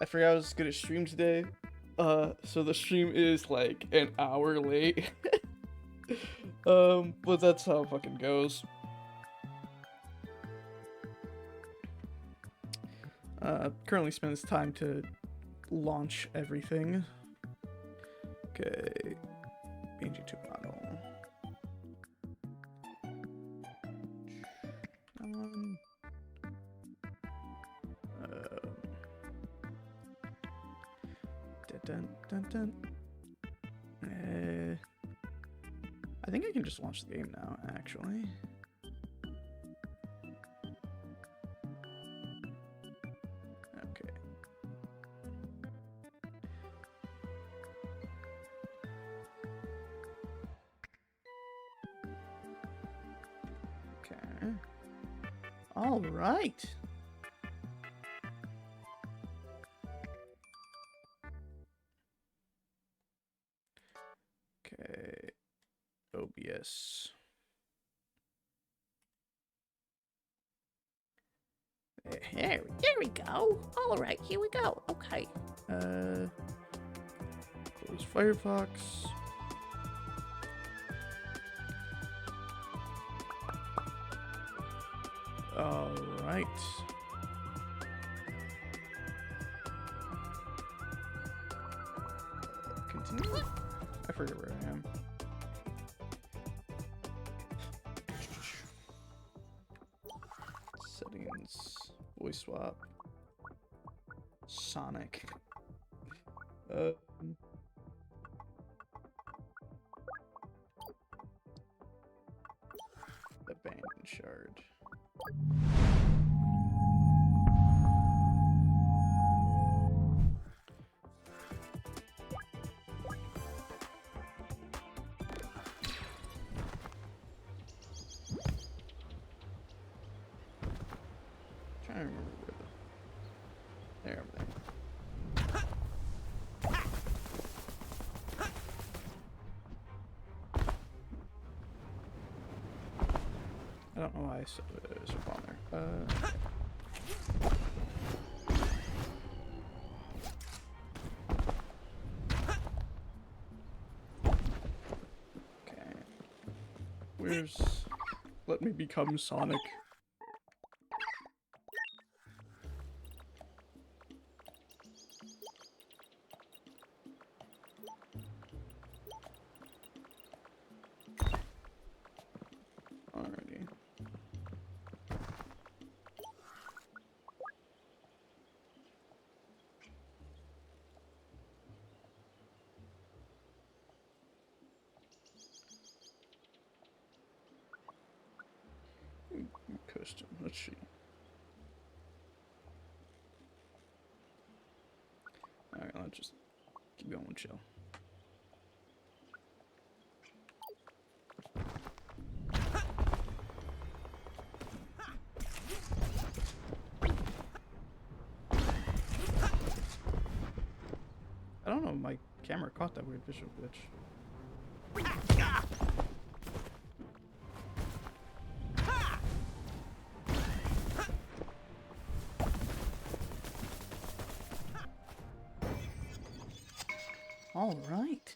I forgot I was gonna stream today. So the stream is like an hour late. But that's how it fucking goes. Currently spends time to launch everything. Okay. BG2 model. Dun, dun, dun. I think I can just launch the game now, actually. Okay. Okay. All right. Okay. OBS. There we go. All right, here we go. Okay. Close Firefox. All right. Continue. I forget where I am. Settings. Voice swap. Sonic. Abandoned shard. Trying to remember where the... There, over there. I don't know why I sort of on there. Okay. Where's... Let me become Sonic. Alrighty. Custom, let's see. Alright, let's just keep going, chill. I don't know, my camera caught that weird visual glitch. All right.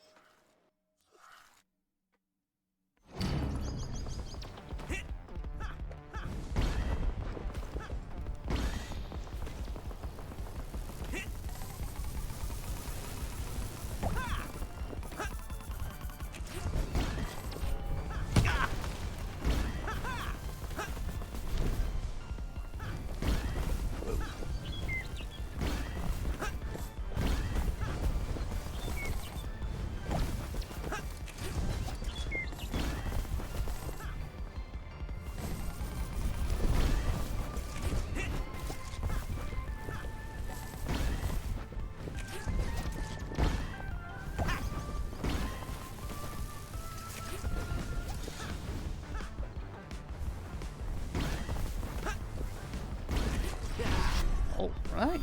All right.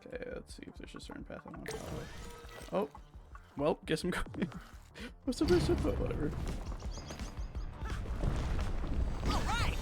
Okay, let's see if there's a certain path I want to follow. Oh, well, guess I'm going. What's the best info? Whatever. All right.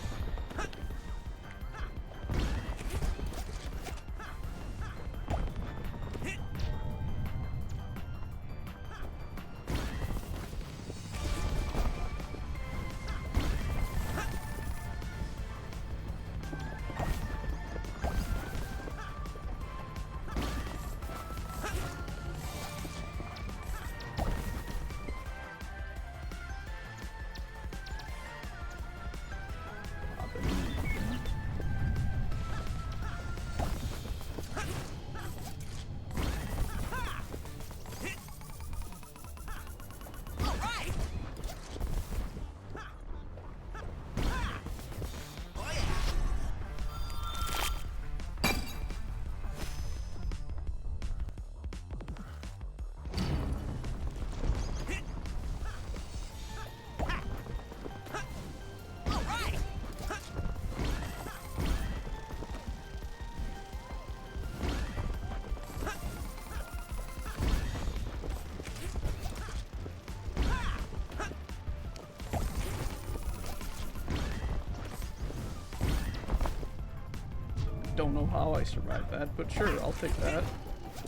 don't know how I survived that, but sure, I'll take that.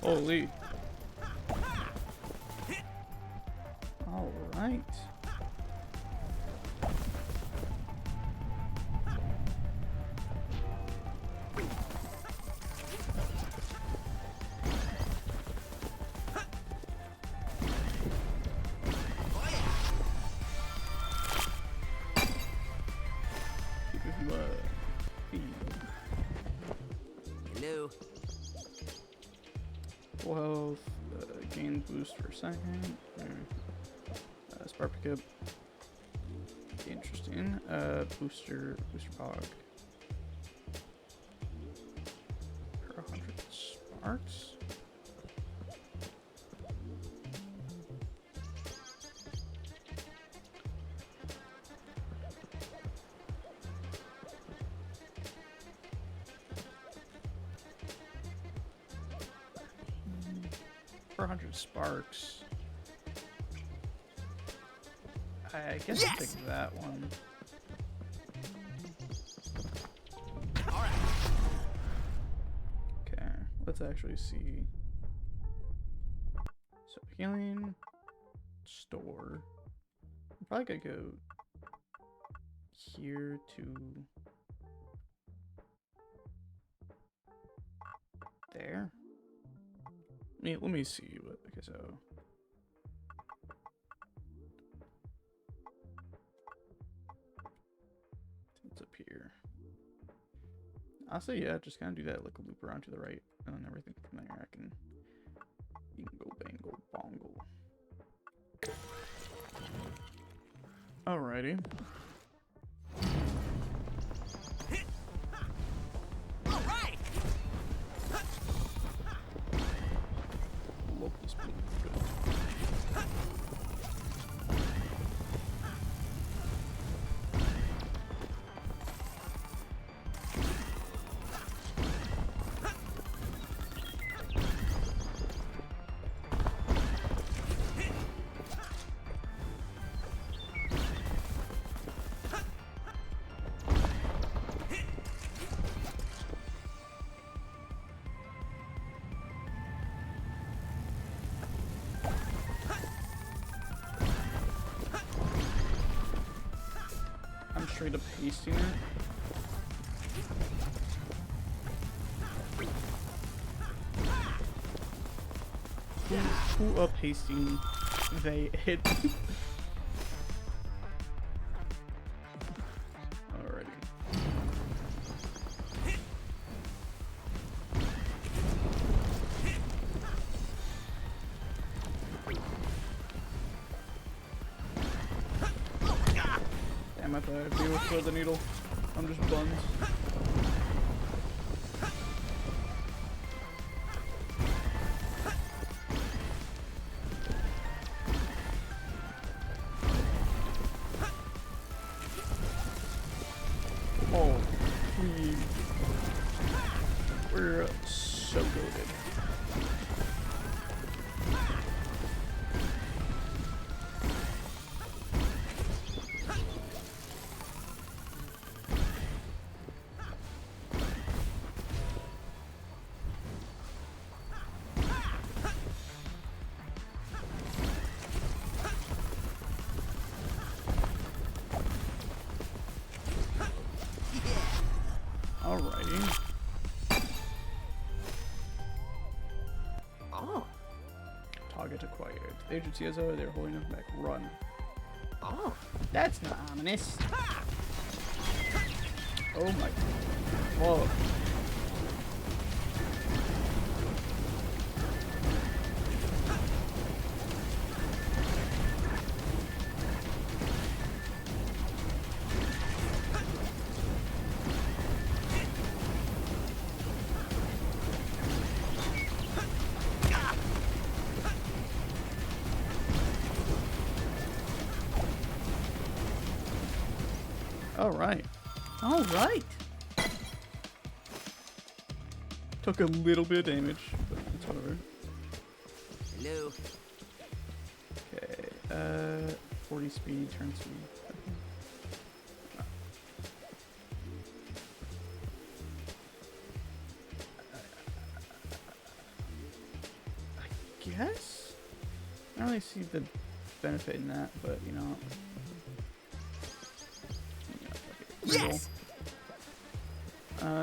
Holy. Alright. Hello. Full health, gain boost for a second. Spark pickup. Interesting. Booster bog. For 100 sparks. For 100 sparks. I guess I'll take that one. Okay, let's actually see. So healing, store. I'm probably gonna go here to there. Let me see what. Okay, so. It's up here. Honestly, yeah, just kind of do that, like a loop around to the right, and then everything from there I can bingo, bango, bongo. Alrighty. Alright! Local speed, good. I'm straight up hasting it. Who up hasting? They hit. Alrighty. Damn, I thought I'd be able to throw the needle. I'm just buns. Oh, we're so goated. Alrighty. Oh. Target acquired. The agency has over there holding us back. Run. Oh. That's not ominous. Oh my. Whoa. Alright. Alright. Took a little bit of damage, but it's whatever. Hello. Okay, 40 speed, turn speed. guess? I don't really see the benefit in that, but you know. Yes.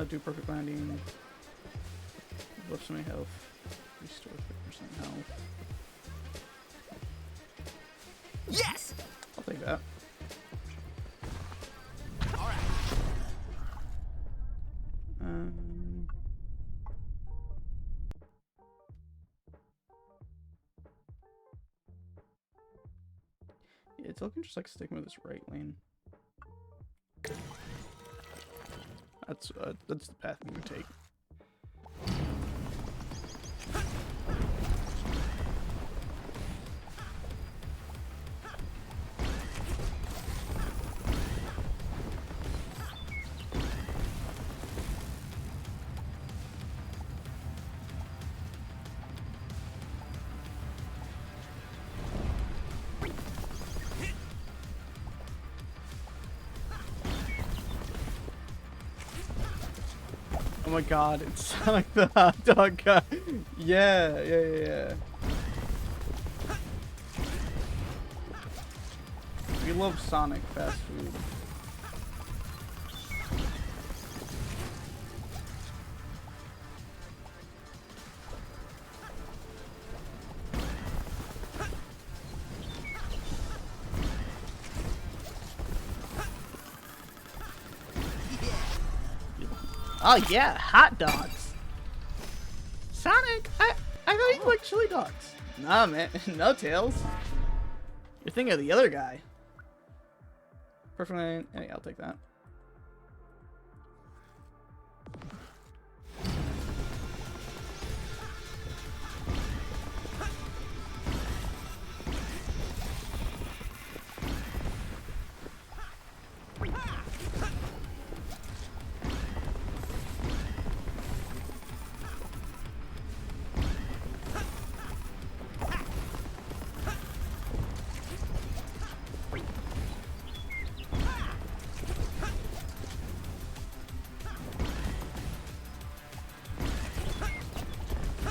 Do perfect landing. Buff some health. Restore 50% health. Yes. I'll take that. All right. Yeah, it's looking just like sticking with this right lane. That's the path we would take. Oh my god, it's Sonic the hot dog guy. Yeah. We love Sonic fast food. Oh yeah, hot dogs. Sonic, I thought you liked chili dogs. Nah, man, no Tails. You're thinking of the other guy. Perfectly. Hey, I'll take that.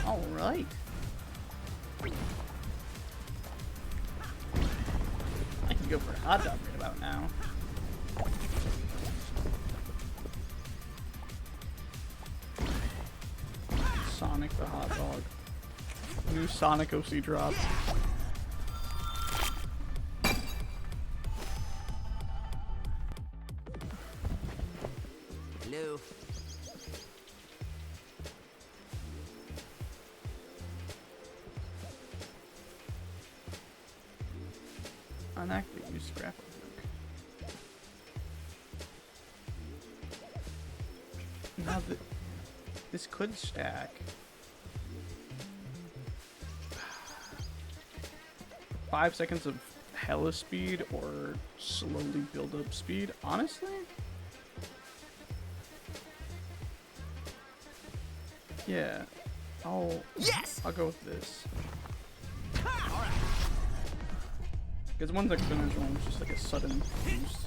All right. I can go for a hot dog right about now. Sonic the hot dog. New Sonic OC drop. Hello. Unactivate use grapple hook. Now that this could stack. 5 seconds of hella speed or slowly build up speed, honestly? Yeah. I'll go with this. Because one's exponential, one's just like a sudden boost.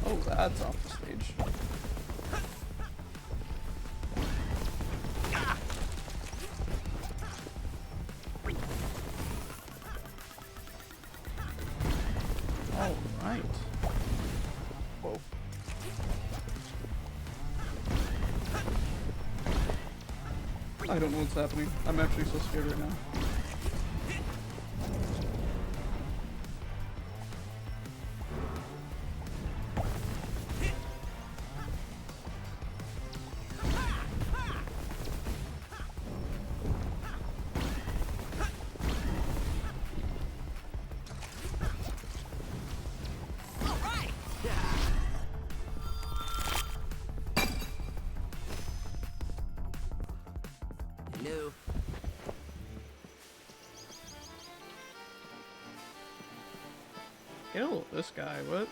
Oh, that's off the stage. All right. Whoa. I don't know what's happening. I'm actually so scared right now. Hello. Kill this guy, what?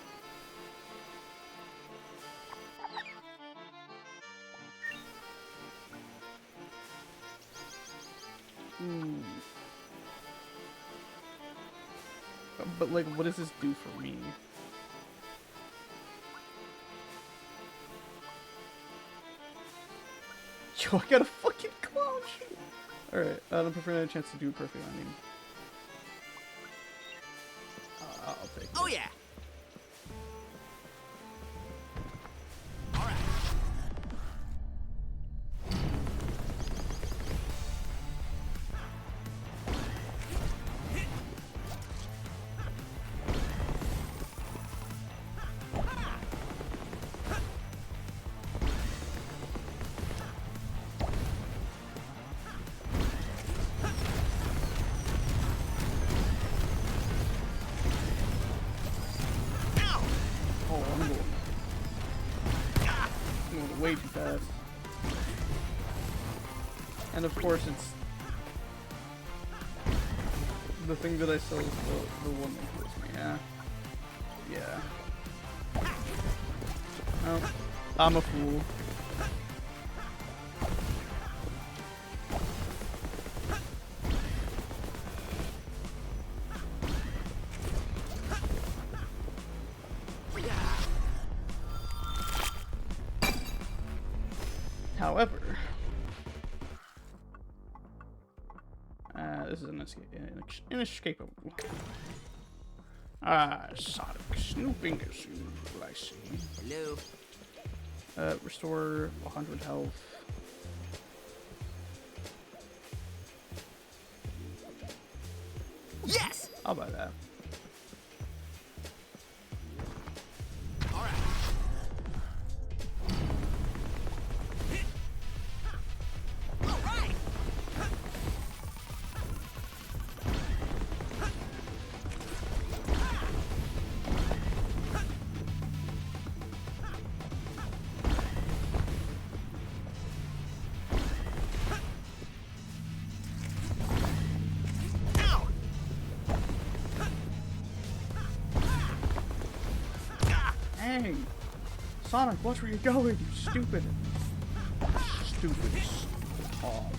But like, what does this do for me? Yo, I got a fucking clown shoot. Alright, I don't prefer a chance to do a perfect landing. I'll take it. Oh yeah. All right. Oh, I'm going way too fast. And of course it's the thing that I saw is the one that kills me, yeah. Yeah. Oh, I'm a fool. However, this is inescapable. Sonic snooping as usual, I see. Hello. Restore 100 health. Yes. I'll buy that. All right. All right. Ow. Hey! Sonic, watch where you're going, you stupid. Stupid hog.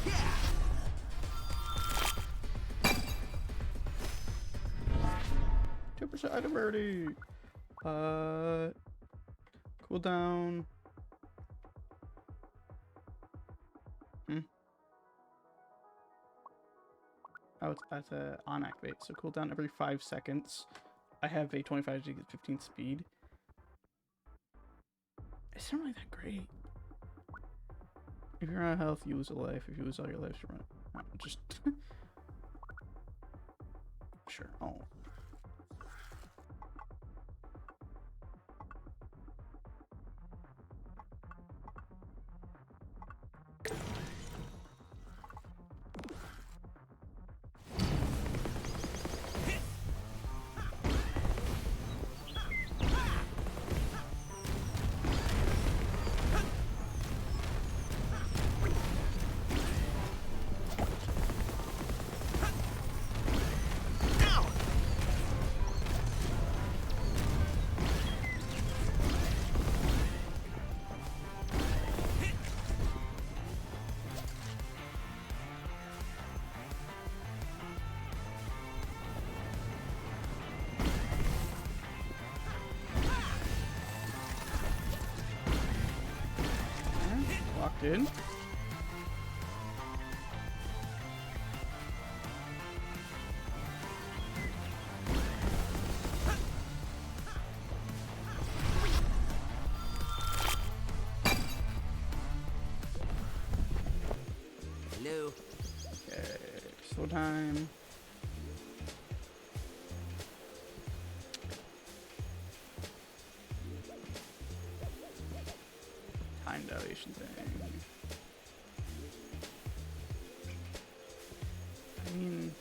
Yeah. 2% item already. Cooldown. Oh, it's that's a on activate, so cooldown every 5 seconds. I have a 25 to get 15 speed. It's not really that great. If you're out of health, you lose a life. If you lose all your lives, you run. Just sure. Oh. Ow. Locked in. Hello. Okay, slow time. Time dilation thing. I mean,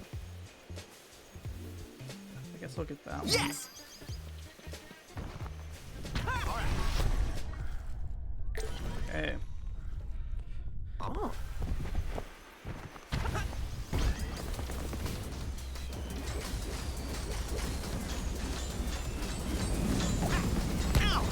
I guess I'll get that one. Yes. All right. Okay. Oh. Ow.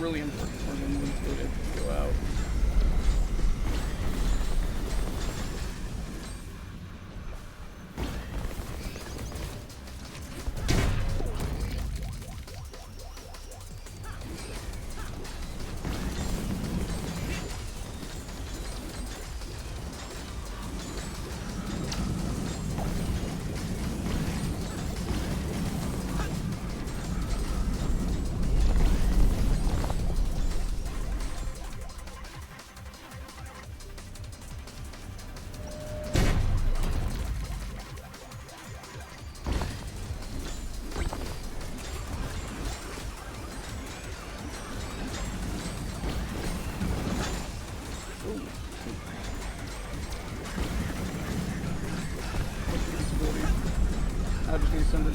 really important for him to go out. I just need to send it.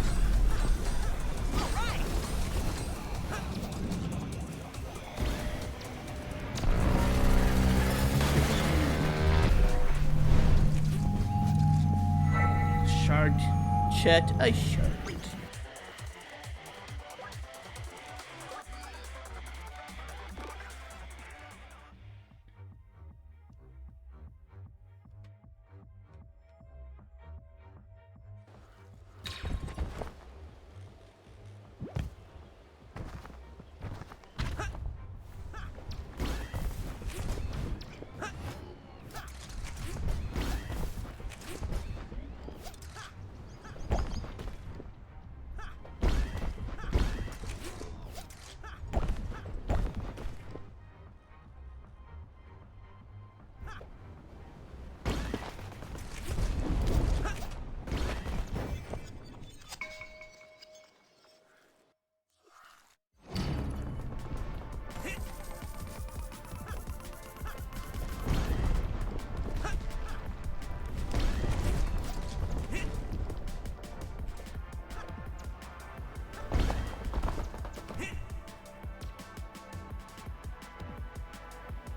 Shard. Chet, a shard.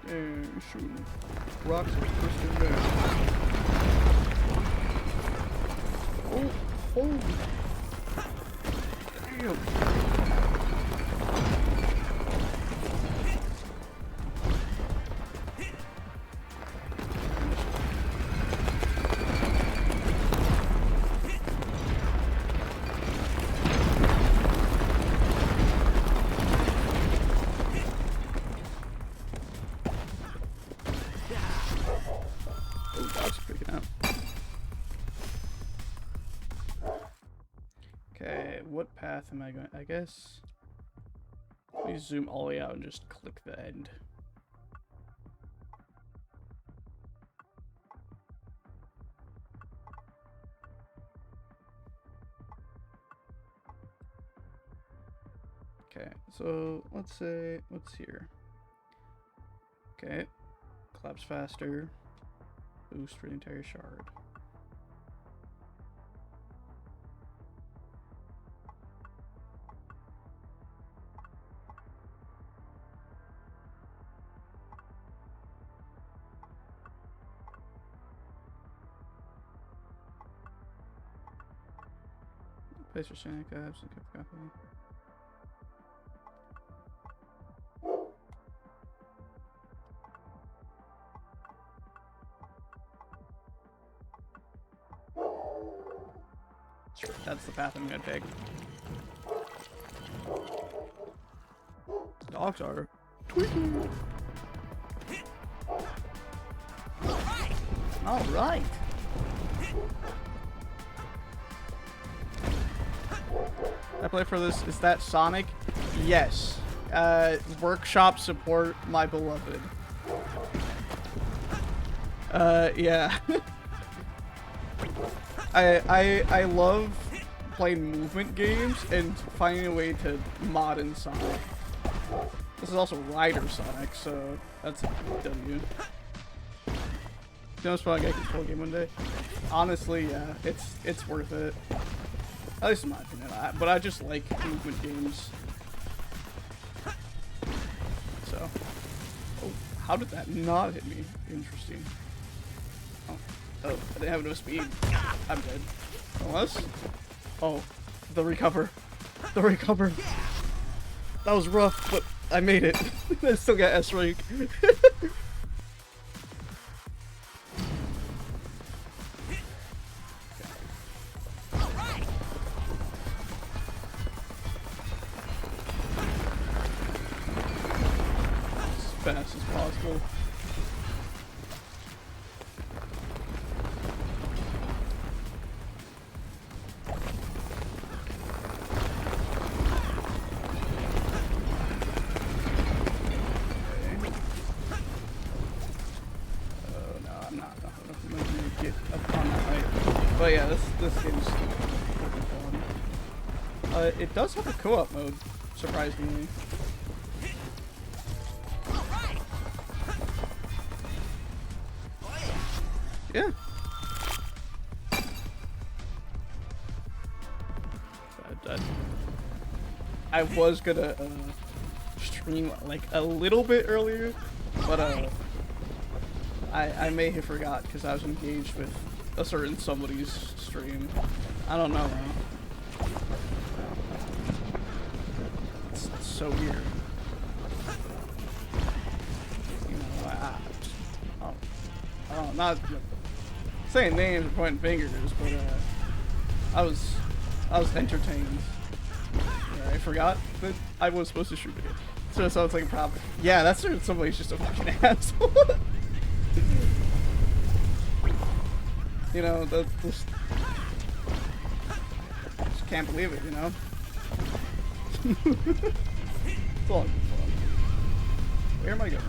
And shooting rocks at the person there. Oh, holy. Damn. Okay, what path am I going? I guess. Let me zoom all the way out and just click the end. Okay, so let's say, what's here? Okay, collapse faster, boost for the entire shard. Place your Sonic apps and keep copying. That's the path I'm gonna take. Dogs are tweaking. All right. I play for this. Is that Sonic? Yes. Workshop support, my beloved. Yeah. I love playing movement games and finding a way to mod in Sonic. This is also Rider Sonic, so that's a W. You know, it's probably a control game one day. Honestly, yeah, it's worth it. At least in my opinion. But I just like movement games. So, oh, how did that not hit me? Interesting. Oh, I didn't have no speed. I'm dead. Unless, oh, the recover. The recover. That was rough, but I made it. I still got S rank. As fast as possible. But yeah, this game's fucking fun. It does have a co-op mode, surprisingly. Yeah. I was gonna stream like a little bit earlier, but I may have forgot because I was engaged with a certain somebody's stream. I don't know, man. It's so weird. You know, I don't know, not saying names or pointing fingers, but I was entertained. Yeah, I forgot that I was supposed to shoot it. So it sounds like a problem. Yeah, that's somebody's just a fucking asshole. You know, just can't believe it, you know? It's all good fun. Where am I going?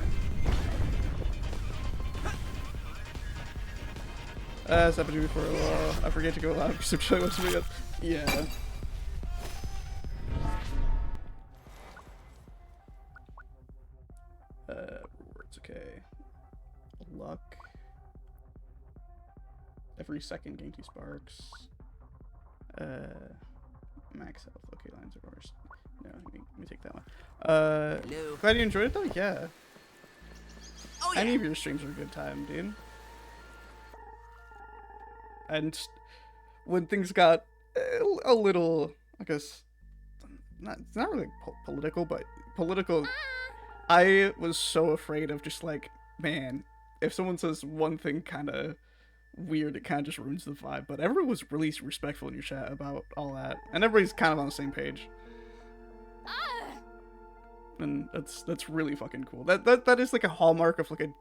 It's happened to me for a while. I forget to go loud because I'm showing what's me up. Yeah. Rewards, okay. Luck. Every second gain 2 sparks. Max health. Okay, lines of course. No, let me take that one. Hello. Glad you enjoyed it though? Yeah. Oh, yeah. Any of your streams are a good time, dude. And when things got a little, I guess, it's not really political, but political, I was so afraid of just like, man, if someone says one thing kind of weird, it kind of just ruins the vibe. But everyone was really respectful in your chat about all that, and everybody's kind of on the same page. And that's really fucking cool. That is like a hallmark of like a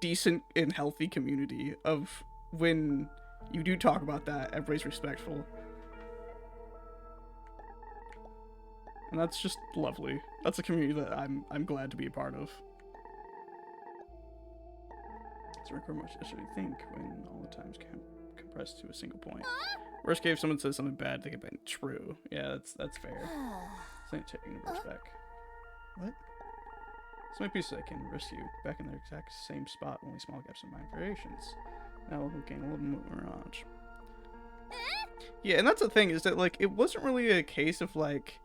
decent and healthy community, of when you do talk about that, everybody's respectful. And that's just lovely. That's a community that I'm glad to be a part of. So record much should you think when all the times compressed to a single point. Worst case, if someone says something bad, they get bad. True. Yeah, that's fair. It's taking universe back. What? So many pieces I can rescue back in their exact same spot, only small gaps in my variations. Now we'll gain a little more mirage. Yeah, and that's the thing, is that like it wasn't really a case of like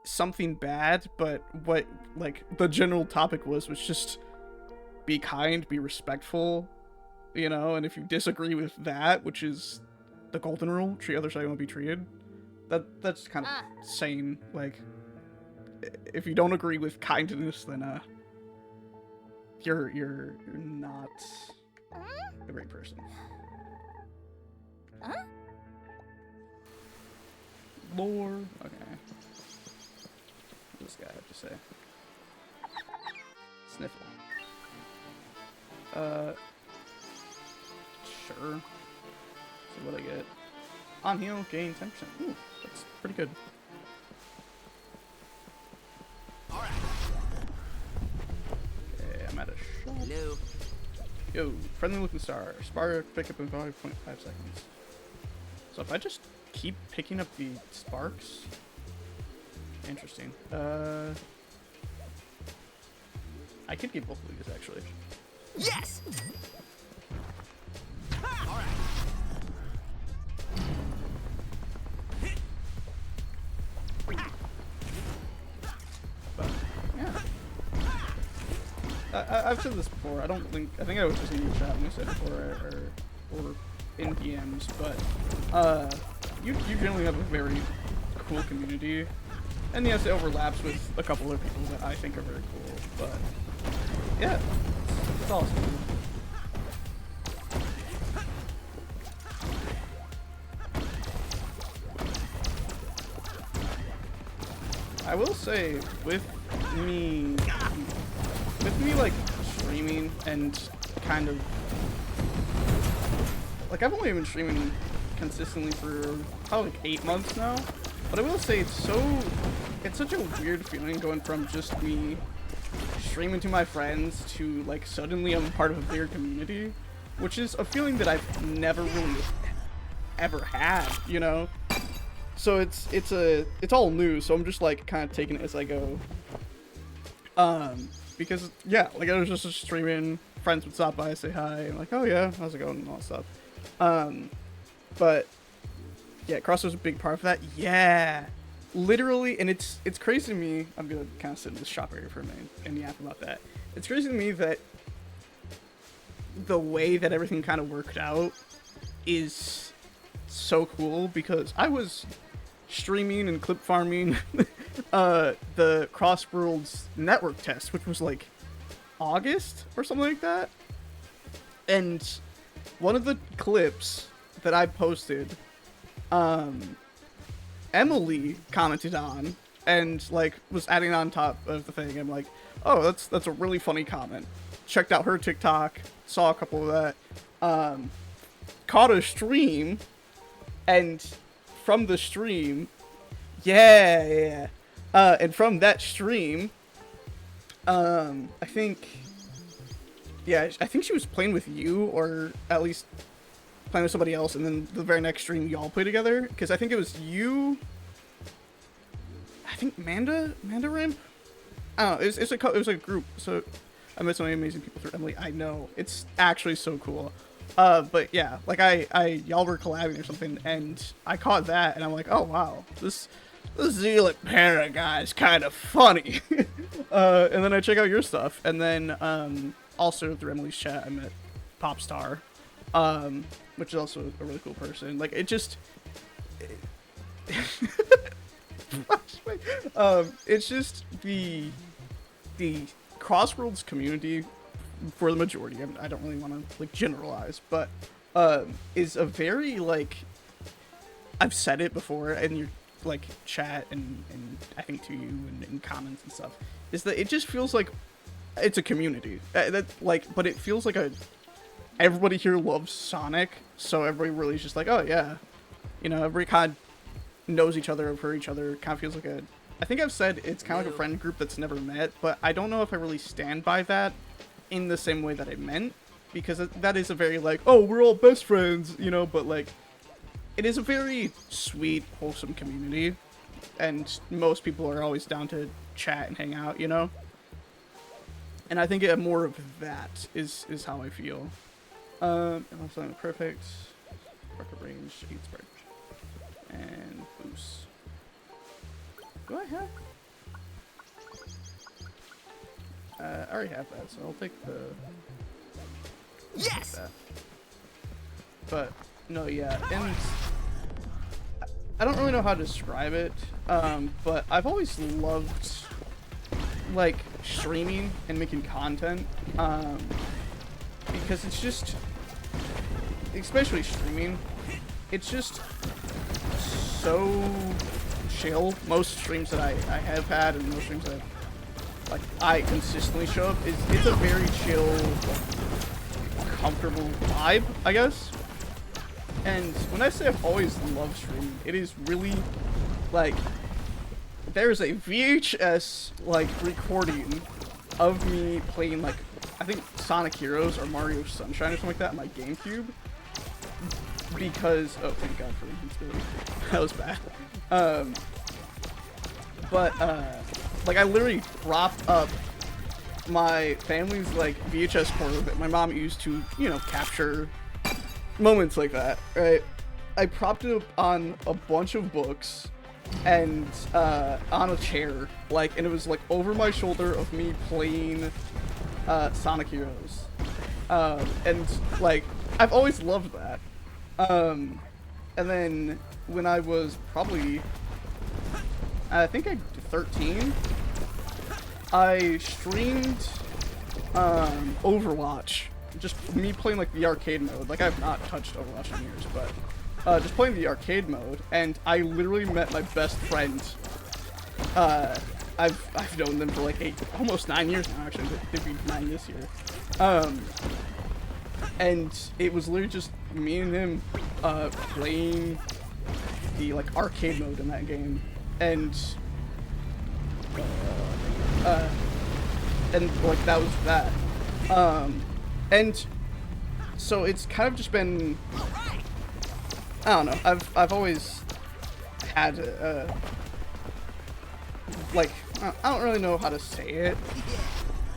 something bad, but what like the general topic was just be kind, be respectful, you know, and if you disagree with that, which is the golden rule, treat others how you want to be treated, that's kind of sane. Like, if you don't agree with kindness, then you're not a great person. Lore. Okay. What does this guy have to say? Sniffle. Sure. See what I get. On heal, gain 10%. Ooh, that's pretty good. Alright. Okay, I'm at a shop. Hello. Yo, friendly looking star. Spark pickup in 5.5 seconds. So if I just keep picking up the sparks. Interesting. I could get both of these actually. Yes! Alright. But yeah. I've said this before. I think I was just in your chat when you said it before, or in DMs, but you generally have a very cool community, And yes, it overlaps with a couple other people that I think are very cool. But yeah, it's awesome. I will say, with me like streaming and kind of like I've only been streaming consistently for probably like 8 months now, but I will say it's such a weird feeling going from just me streaming to my friends to like suddenly I'm part of a bigger community, which is a feeling that I've never really ever had, you know. So it's all new, so I'm just like kind of taking it as I go. Because yeah, like I was just streaming, friends would stop by, say hi, and like, oh yeah, how's it going, and all that stuff. But yeah, Crossroads is a big part of that. Yeah, literally, and it's crazy to me. I'm gonna kind of sit in this shop area for a minute and yap about that. It's crazy to me that the way that everything kind of worked out is so cool, because I was streaming and clip farming the Crossworlds network test, which was like August or something like that, and one of the clips that I posted, Emily commented on and like was adding on top of the thing. I'm like, oh, that's a really funny comment. Checked out her TikTok, saw a couple of that, caught a stream, and from the stream, and from that stream, I think she was playing with you, or at least playing with somebody else, and then the very next stream y'all play together, because I think it was you, I think Manda Ramp? I don't know, it was a group, so I met so many amazing people through Emily. I know, it's actually so cool. But yeah, like y'all were collabing or something, and I caught that, and I'm like, oh wow, this Zealot Para guy is kind of funny. And then I check out your stuff, and then also through Emily's chat, I met Popstar, which is also a really cool person. Like it just, it's just the Crossworlds community, for the majority, I don't really want to like generalize, but is a very, like, I've said it before in your like chat and I think to you and in comments and stuff, is that it just feels like it's a community that like, but it feels like everybody here loves Sonic, so everybody really is just like, oh yeah, you know, everybody kind of knows each other, for each other, kind of feels like I think I've said it's kind of like a friend group that's never met, but I don't know if I really stand by that in the same way that I meant, because that is a very like, oh, we're all best friends, you know, but like, it is a very sweet, wholesome community, and most people are always down to chat and hang out, you know? And I think more of that is how I feel. I'm something perfect. Rocket range, 8 spread. And boost. Do I have? I already have that, so I'll take the... Yes! That. But, no, yeah, and... I don't really know how to describe it, but I've always loved, like, streaming and making content, because it's just... Especially streaming, it's just so chill. Most streams that I have had, and most streams that I consistently show up, it's a very chill, comfortable vibe, I guess. And when I say I've always loved streaming, it is really, like, there's a VHS, like, recording of me playing, like, I think Sonic Heroes or Mario Sunshine or something like that on my GameCube. Because, oh, thank God for invincibility. That was bad. Like, I literally propped up my family's, like, VHS corner that my mom used to, you know, capture moments like that, right? I propped it up on a bunch of books and, on a chair, like, and it was, like, over my shoulder of me playing, Sonic Heroes. And, like, I've always loved that. And then when I was probably I think 13, I streamed Overwatch. Just me playing like the arcade mode. Like I've not touched Overwatch in years, but just playing the arcade mode, and I literally met my best friend. I've known them for like almost 9 years now. Actually, it'd be 9 this year. And it was literally just me and him playing the like arcade mode in that game, and like that was that. And so it's kind of just been, I don't know, I've always had like, I don't really know how to say it,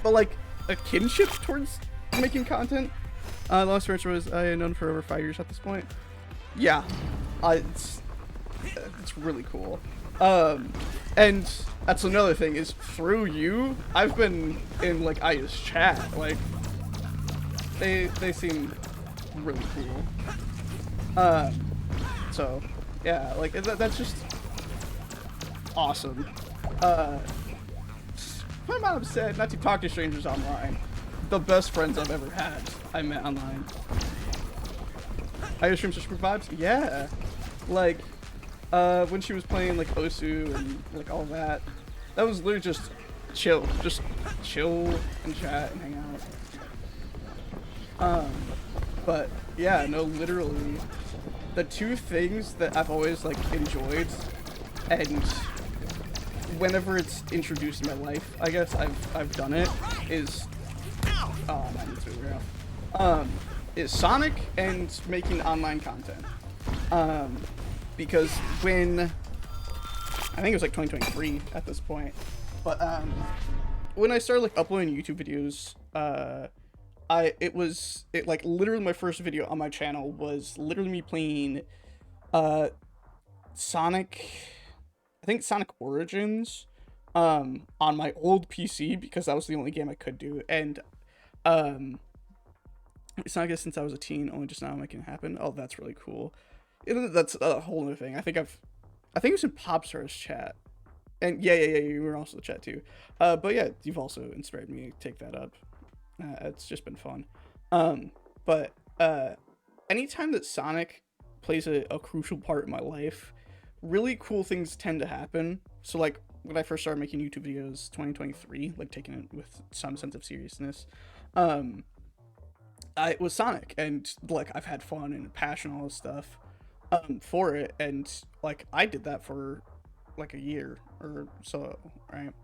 but like a kinship towards making content. The last venture was I had known for over 5 years at this point. Yeah, it's really cool. And that's another thing is through you, I've been in like Aya's chat. Like they seem really cool. So yeah, like that's just awesome. My mom said not to talk to strangers online. The best friends I've ever had, I met online. Aya streams super vibes? Yeah. Like, when she was playing like Osu and like all that was literally just chill and chat and hang out. But yeah, no, literally, the two things that I've always like enjoyed, and whenever it's introduced in my life, I guess I've done it, is is Sonic and making online content. Because when, I think it was like 2023 at this point, but when I started like uploading YouTube videos, it like literally my first video on my channel was literally me playing Sonic, I think Sonic Origins, on my old PC, because that was the only game I could do. And it's not, I guess, since I was a teen, only just now making it happen. Oh, that's really cool. That's a whole other thing. I think it was in Popstar's chat, and yeah, you were also in the chat too. But yeah, you've also inspired me to take that up. It's just been fun. But anytime that Sonic plays a crucial part in my life, really cool things tend to happen. So like when I first started making YouTube videos, 2023, like taking it with some sense of seriousness, it was Sonic, and like I've had fun and passion, all this stuff for it, and like I did that for like a year or so, right?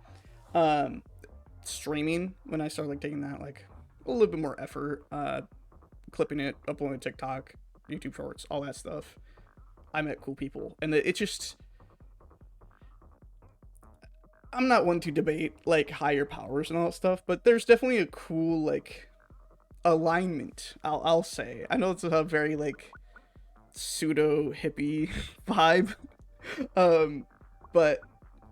Streaming, when I started like taking that like a little bit more effort, clipping it, uploading to TikTok, YouTube Shorts, all that stuff, I met cool people, and it just, I'm not one to debate like higher powers and all that stuff, but there's definitely a cool like alignment, I'll say. I know it's a very like pseudo hippie vibe, but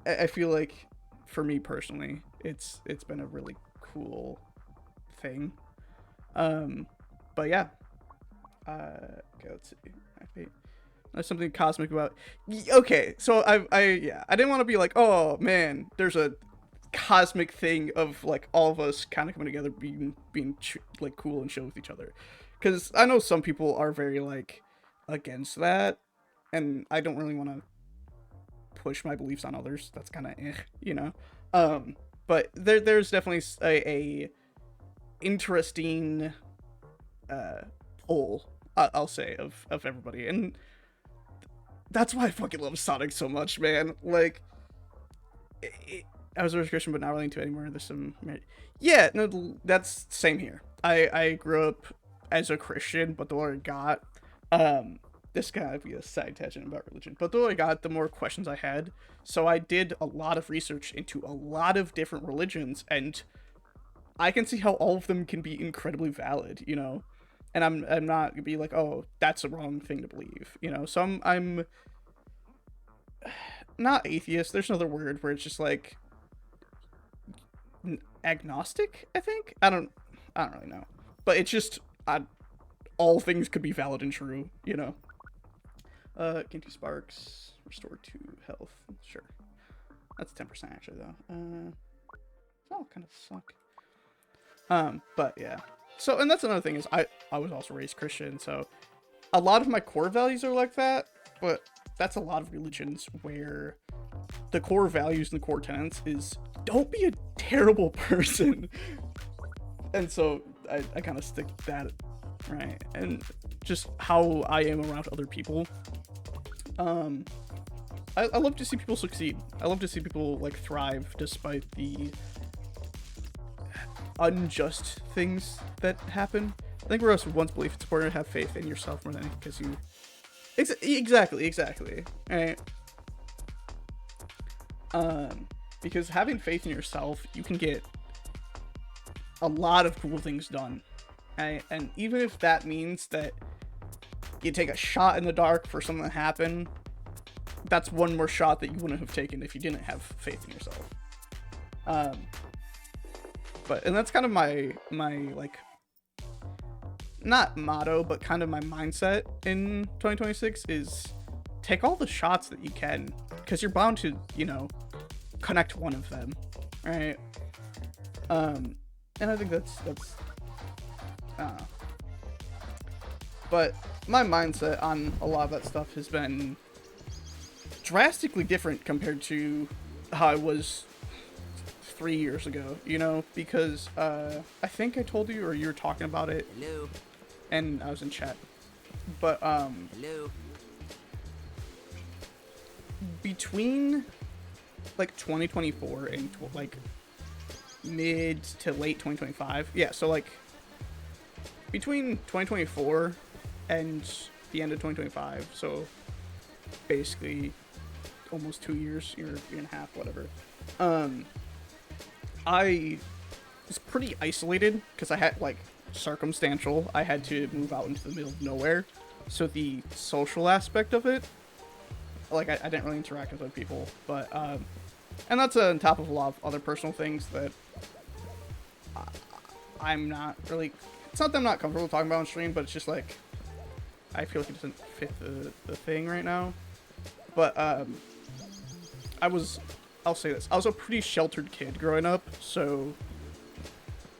I feel like for me personally, it's been a really cool thing. But yeah, okay, let's see. There's something cosmic about. Okay, so I didn't want to be like, oh man, there's a cosmic thing of like all of us kind of coming together, being like cool and chill with each other, because I know some people are very like against that, and I don't really want to push my beliefs on others. That's kind of you know. But there's definitely a interesting pull, I'll say, of everybody, and that's why I fucking love Sonic so much, man. Like, I was a Christian, but not really into it anymore. There's some, yeah, no, that's same here. I grew up as a Christian, but the older I got, this gotta be a side tangent about religion, but the older I got, the more questions I had. So I did a lot of research into a lot of different religions, and I can see how all of them can be incredibly valid, you know. And I'm not gonna be like, oh, that's a wrong thing to believe, you know. So I'm not atheist. There's another word where it's just like agnostic, I think. I don't really know, but it's just all things could be valid and true, you know. Gain 2 sparks, restore 2 health, sure. That's 10% actually though. Oh, kind of suck. But yeah. So, and that's another thing is I was also raised Christian, so a lot of my core values are like that, but that's a lot of religions where the core values and the core tenets is don't be a terrible person. And so I kind of stick to that, right? And just how I am around other people. I love to see people succeed. I love to see people like thrive despite the unjust things that happen. I think Ross once believed it's important to have faith in yourself more than anything because you. Exactly. Right. Because having faith in yourself, you can get a lot of cool things done. Right? And even if that means that you take a shot in the dark for something to happen, that's one more shot that you wouldn't have taken if you didn't have faith in yourself. And that's kind of my like, not motto, but kind of my mindset in 2026 is take all the shots that you can, because you're bound to, connect one of them, right? And I think that's but my mindset on a lot of that stuff has been drastically different compared to how I was 3 years ago, because I think I told you, or you were talking about it. Hello. And I was in chat. But Hello. between like 2024 and like mid to late 2025, yeah, so like between 2024 and the end of 2025, so basically almost 2 years, year and a half, whatever. I was pretty isolated because I had like circumstantial. I had to move out into the middle of nowhere, so the social aspect of it, like I didn't really interact with other people. But and that's on top of a lot of other personal things that I'm not really. It's not that I'm not comfortable talking about on stream, but it's just like I feel like it doesn't fit the thing right now. But I'll say this. I was a pretty sheltered kid growing up, so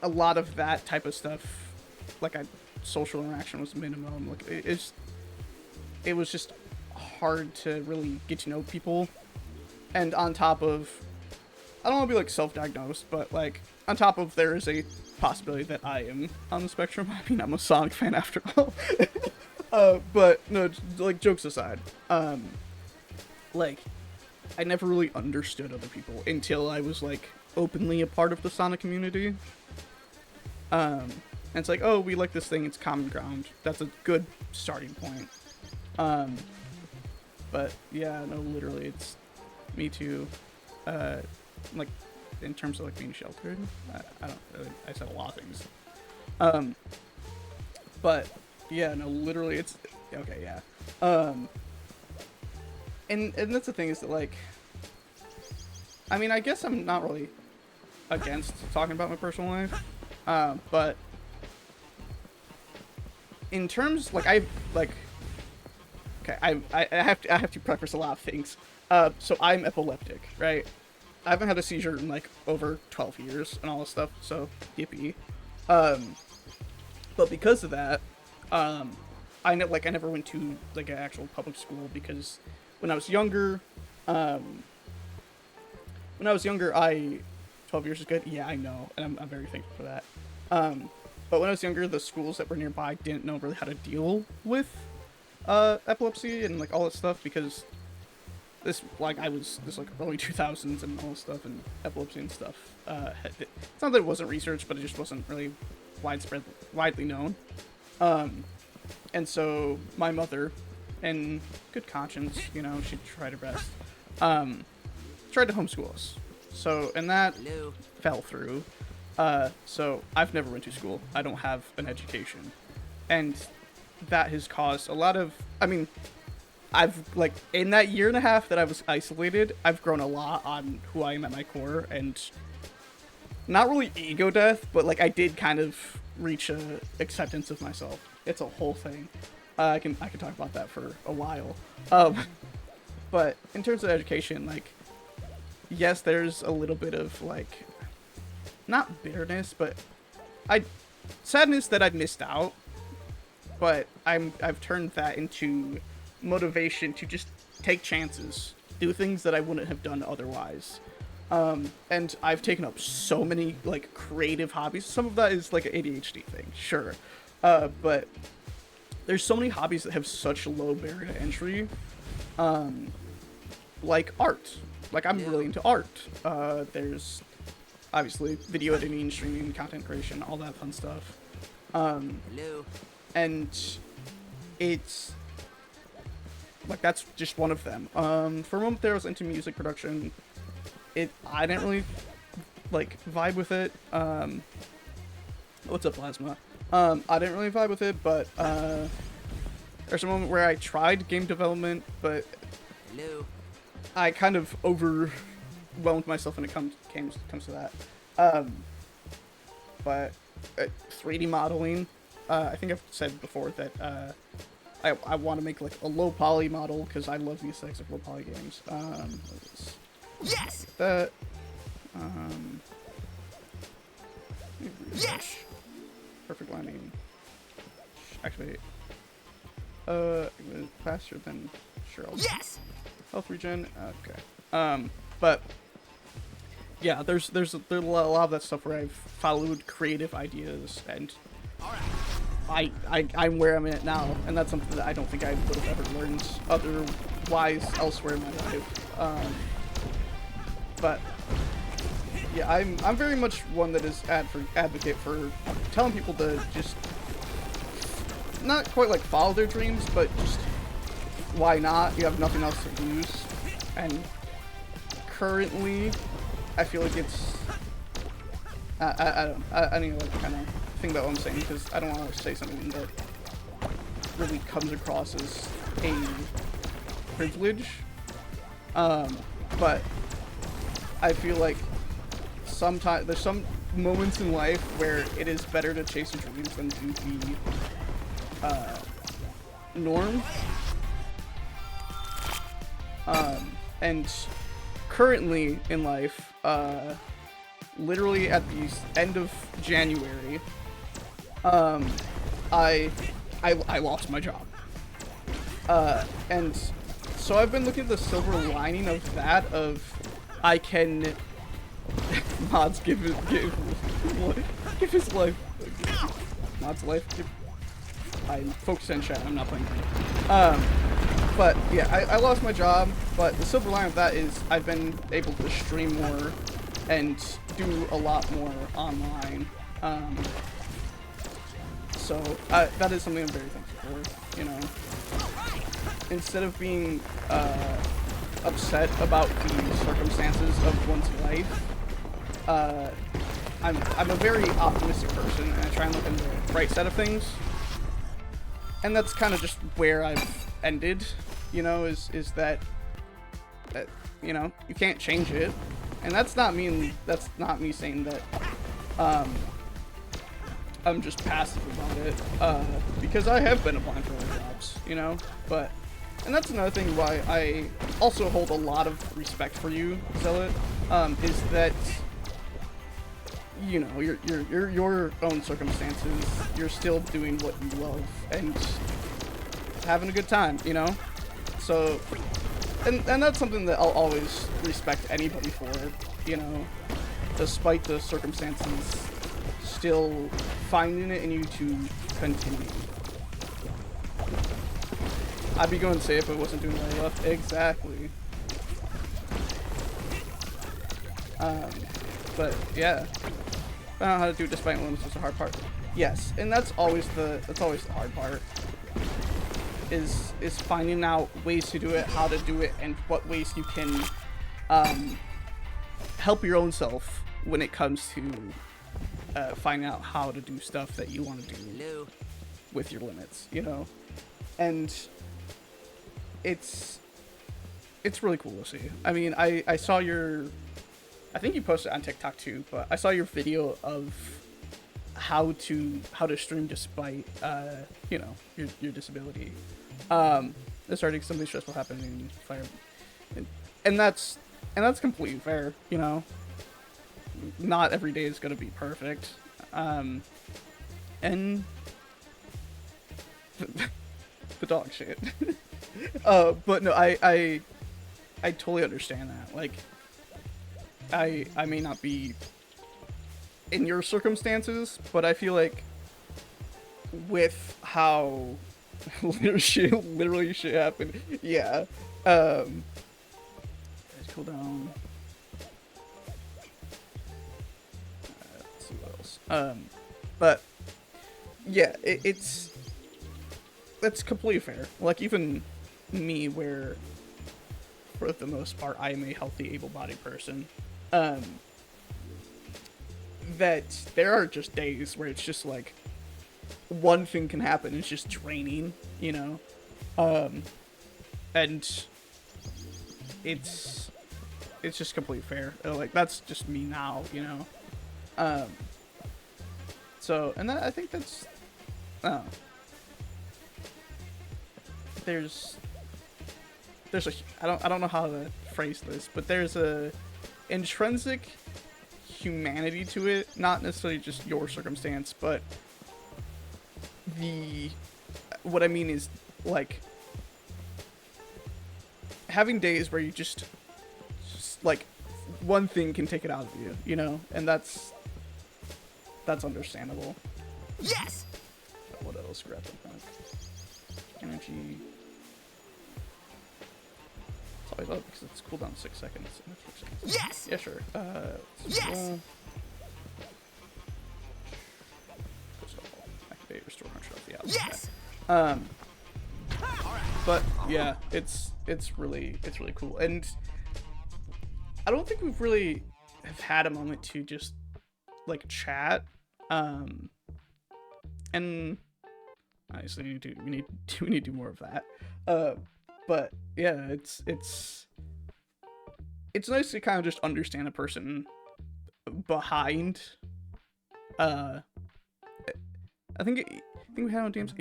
a lot of that type of stuff, like social interaction was minimum. Like it was just hard to really get to know people. And on top of, I don't want to be like self-diagnosed, but like on top of there is a possibility that I am on the spectrum. I mean, I'm a Sonic fan after all. But no, like jokes aside, like I never really understood other people until I was like openly a part of the Sonic community. And it's like, oh, we like this thing, it's common ground. That's a good starting point. But yeah, no, literally, it's me too. Like in terms of like being sheltered, I said a lot of things. But yeah, no, literally, it's okay, yeah. And that's the thing is that, like, I mean, I guess I'm not really against talking about my personal life, but in terms, like, I have to preface a lot of things. So I'm epileptic, right? I haven't had a seizure in like over 12 years and all this stuff, so yippee. But because of that, I never went to like an actual public school because when I was younger, 12 years is good. Yeah, I know, and I'm very thankful for that. But when I was younger, the schools that were nearby didn't know really how to deal with epilepsy and like all that stuff because this like early 2000s and all this stuff and epilepsy and stuff. It's not that it wasn't researched, but it just wasn't really widely known. And so my mother, in good conscience, she tried her best, tried to homeschool us. So, and that fell through. So I've never went to school. I don't have an education. And that has caused a lot of, I've, like, in that year and a half that I was isolated, I've grown a lot on who I am at my core, and not really ego death, but, like, I did kind of reach a acceptance of myself. It's a whole thing. I can talk about that for a while. But in terms of education, like, yes, there's a little bit of like, not bitterness, but I sadness that I've missed out. But I've turned that into motivation to just take chances, do things that I wouldn't have done otherwise. And I've taken up so many like creative hobbies. Some of that is like an ADHD thing, sure, but there's so many hobbies that have such low barrier to entry, like art. Like I'm really into art. There's obviously video editing, streaming, content creation, all that fun stuff. And it's like that's just one of them. For a moment there, I was into music production. I didn't really like vibe with it. What's up, Plasma? I didn't really vibe with it, but there's a moment where I tried game development, but I kind of overwhelmed myself when it comes to that. But 3D modeling, I think I've said before that I want to make like a low poly model because I love the aesthetics of low poly games. Yes. That. Yes. Perfect landing. Actually, faster than sure. Yes. Health regen. Okay. But yeah, there's a lot of that stuff where I've followed creative ideas, and I'm where I'm at now, and that's something that I don't think I would have ever learned otherwise elsewhere in my life. But yeah, I'm very much one that is advocate for telling people to just not quite like follow their dreams, but just why not? You have nothing else to lose, and currently, I feel like it's I need to like kind of think about what I'm saying because I don't want to say something that really comes across as a privilege. But I feel like sometimes there's some moments in life where it is better to chase your dreams than do the norm. And currently in life, literally at the end of January, I lost my job. And so I've been looking at the silver lining of that, I can mods give his life. Mods life. I'm focused on chat. I'm not playing. But yeah, I lost my job. But the silver lining of that is I've been able to stream more and do a lot more online. So that is something I'm very thankful for. You know, instead of being upset about the circumstances of one's life, I'm a very optimistic person, and I try and look on the bright side of things. And that's kind of just where I've ended, you know, is that you know, you can't change it. And that's not me saying that I'm just passive about it, because I have been applying for other jobs, you know, and that's another thing why I also hold a lot of respect for you, Zealot, is that, you know, your own circumstances, you're still doing what you love and having a good time, you know? So, and that's something that I'll always respect anybody for, you know, despite the circumstances, still finding it in you to continue. I'd be going to say if I wasn't doing what I love. Exactly. But yeah, I don't know how to do it despite limits was the hard part. Yes, and that's always the hard part. Is finding out ways to do it, how to do it, and what ways you can help your own self when it comes to finding out how to do stuff that you want to do with your limits, you know? And it's really cool to see. I mean, I saw I think you posted on TikTok too, but I saw your video of how to stream despite you know, your disability. There's already something stressful happening in fire, and that's and that's completely fair, you know. Not every day is gonna be perfect, and the dog shit. But no, I totally understand that. Like, I may not be in your circumstances, but I feel like with how literally shit happened, yeah. Let's cool down. Let's see what else. But yeah, that's completely fair. Like, even me, where for the most part I am a healthy, able-bodied person, that there are just days where it's just like one thing can happen and it's just draining, you know. And it's just completely fair. Like, that's just me now, you know. So, and I think that's there's a, I don't know how to phrase this, but there's a intrinsic humanity to it, not necessarily just your circumstance, but what I mean is, like, having days where you just like one thing can take it out of you, you know, and that's understandable. Yes. What else? Grab the back. Energy. It's always up because it's cooldown 6 seconds. Yes. Yeah, sure. Yes. Activate restore control of the outlet. Yes. But yeah, it's really cool, and I don't think we've really have had a moment to just like chat, and obviously we need to do more of that. But yeah, it's nice to kind of just understand a person behind. I think we had on DMs.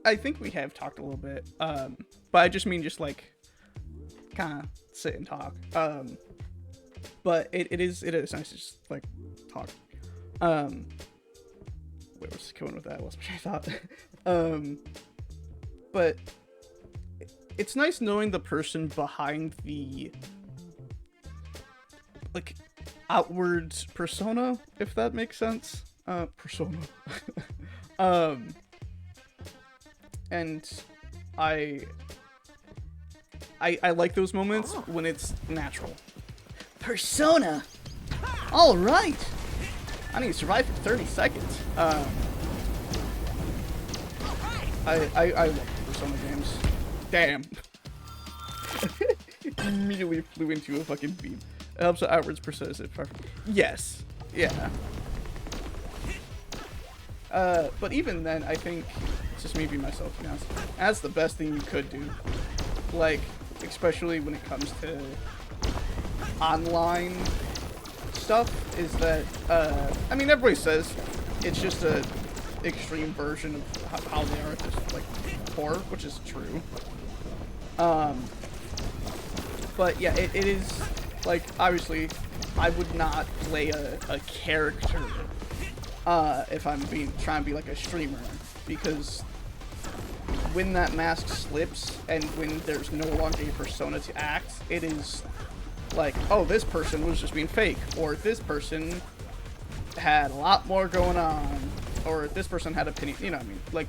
I think we have talked a little bit. But I just mean just like kind of sit and talk. But it is nice to just like talk. Wait, what's going with that? I lost my train of thought. But it's nice knowing the person behind the like outward persona, if that makes sense. Persona. And I like those moments when it's natural. Persona. All right. I need to survive for 30 seconds. I love Persona games. Damn. Immediately flew into a fucking beam. It helps the outwards persona. Yes. Yeah. But even then, I think it's just me being myself, to be honest. That's the best thing you could do. Like, especially when it comes to online stuff, is that, I mean, everybody says it's just a extreme version of how they are, just, like, poor, which is true. But yeah, it is, like, obviously, I would not play a character if I'm trying to be like a streamer, because when that mask slips and when there's no longer a persona to act, it is like, oh, this person was just being fake, or this person had a lot more going on, or this person had opinion, you know what I mean? Like,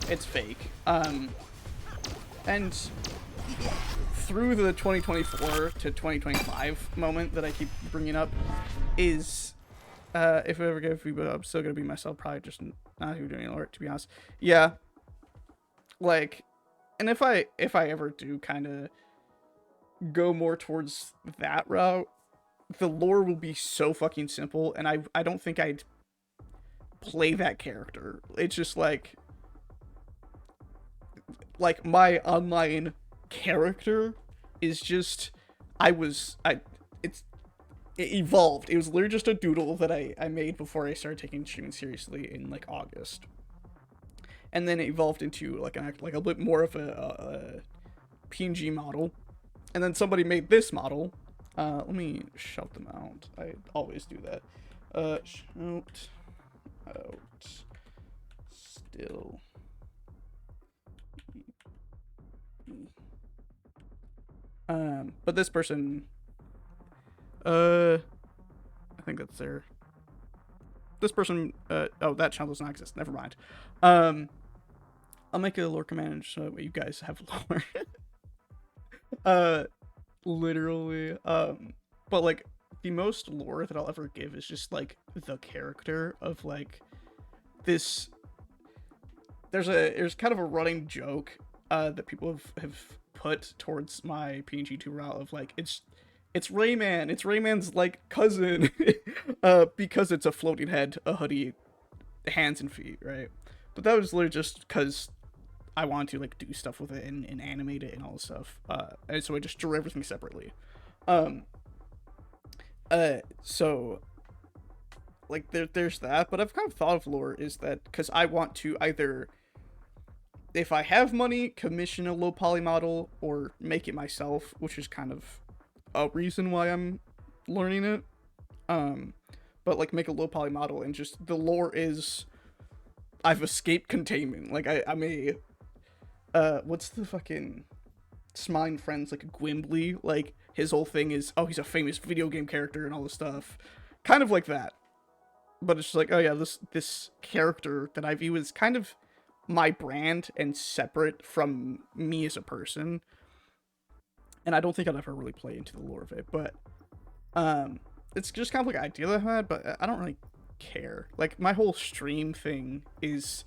it's fake. And through the 2024 to 2025 moment that I keep bringing up is, if I ever get a feedback, I'm still gonna be myself, probably just not even doing alert, to be honest. Yeah. Like, and if I ever do kind of go more towards that route, the lore will be so fucking simple, and I don't think I'd play that character. It's just like my online character is just, it evolved. It was literally just a doodle that I made before I started taking streaming seriously in like August, and then it evolved into like a bit more of a PNG model, And then somebody made this model. Let me shout them out. I always do that. Shout out still. But this person, I think that's their. This person, oh, that channel does not exist. Never mind. I'll make a lore command so that you guys have lore. Literally. But like the most lore that I'll ever give is just like the character of like this. There's kind of a running joke that people have put towards my PNG2 route of like it's Rayman. It's Rayman's like cousin, because it's a floating head, a hoodie, hands and feet, right? But that was literally just because I wanted to like do stuff with it and animate it and all this stuff. And so I just drew everything separately. So like there's that, but I've kind of thought of lore is that because I want to either, if I have money, commission a low poly model or make it myself, which is kind of a reason why I'm learning it. But like make a low poly model and just the lore is I've escaped containment. Like I'm a what's the fucking Smiling Friends, like Gwimbly, like his whole thing is, oh, he's a famous video game character and all this stuff. Kind of like that. But it's just like, oh yeah, this character that I view as kind of my brand and separate from me as a person. And I don't think I'd ever really play into the lore of it, but it's just kind of like an idea that I had, but I don't really care. Like my whole stream thing is,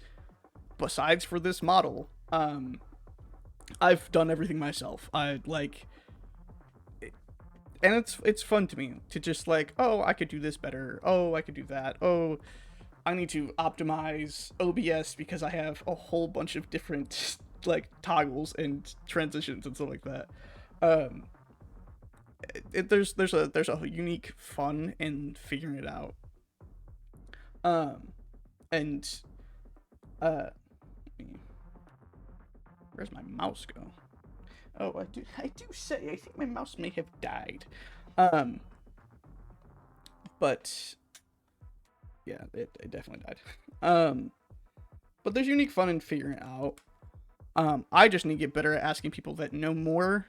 besides for this model, I've done everything myself. I like, and it's fun to me to just like, oh, I could do this better. Oh, I could do that. Oh, I need to optimize OBS because I have a whole bunch of different like toggles and transitions and stuff like that. There's a unique fun in figuring it out. And where's my mouse go? Oh, I do say I think my mouse may have died. But yeah, it definitely died. But there's unique fun in figuring it out. I just need to get better at asking people that know more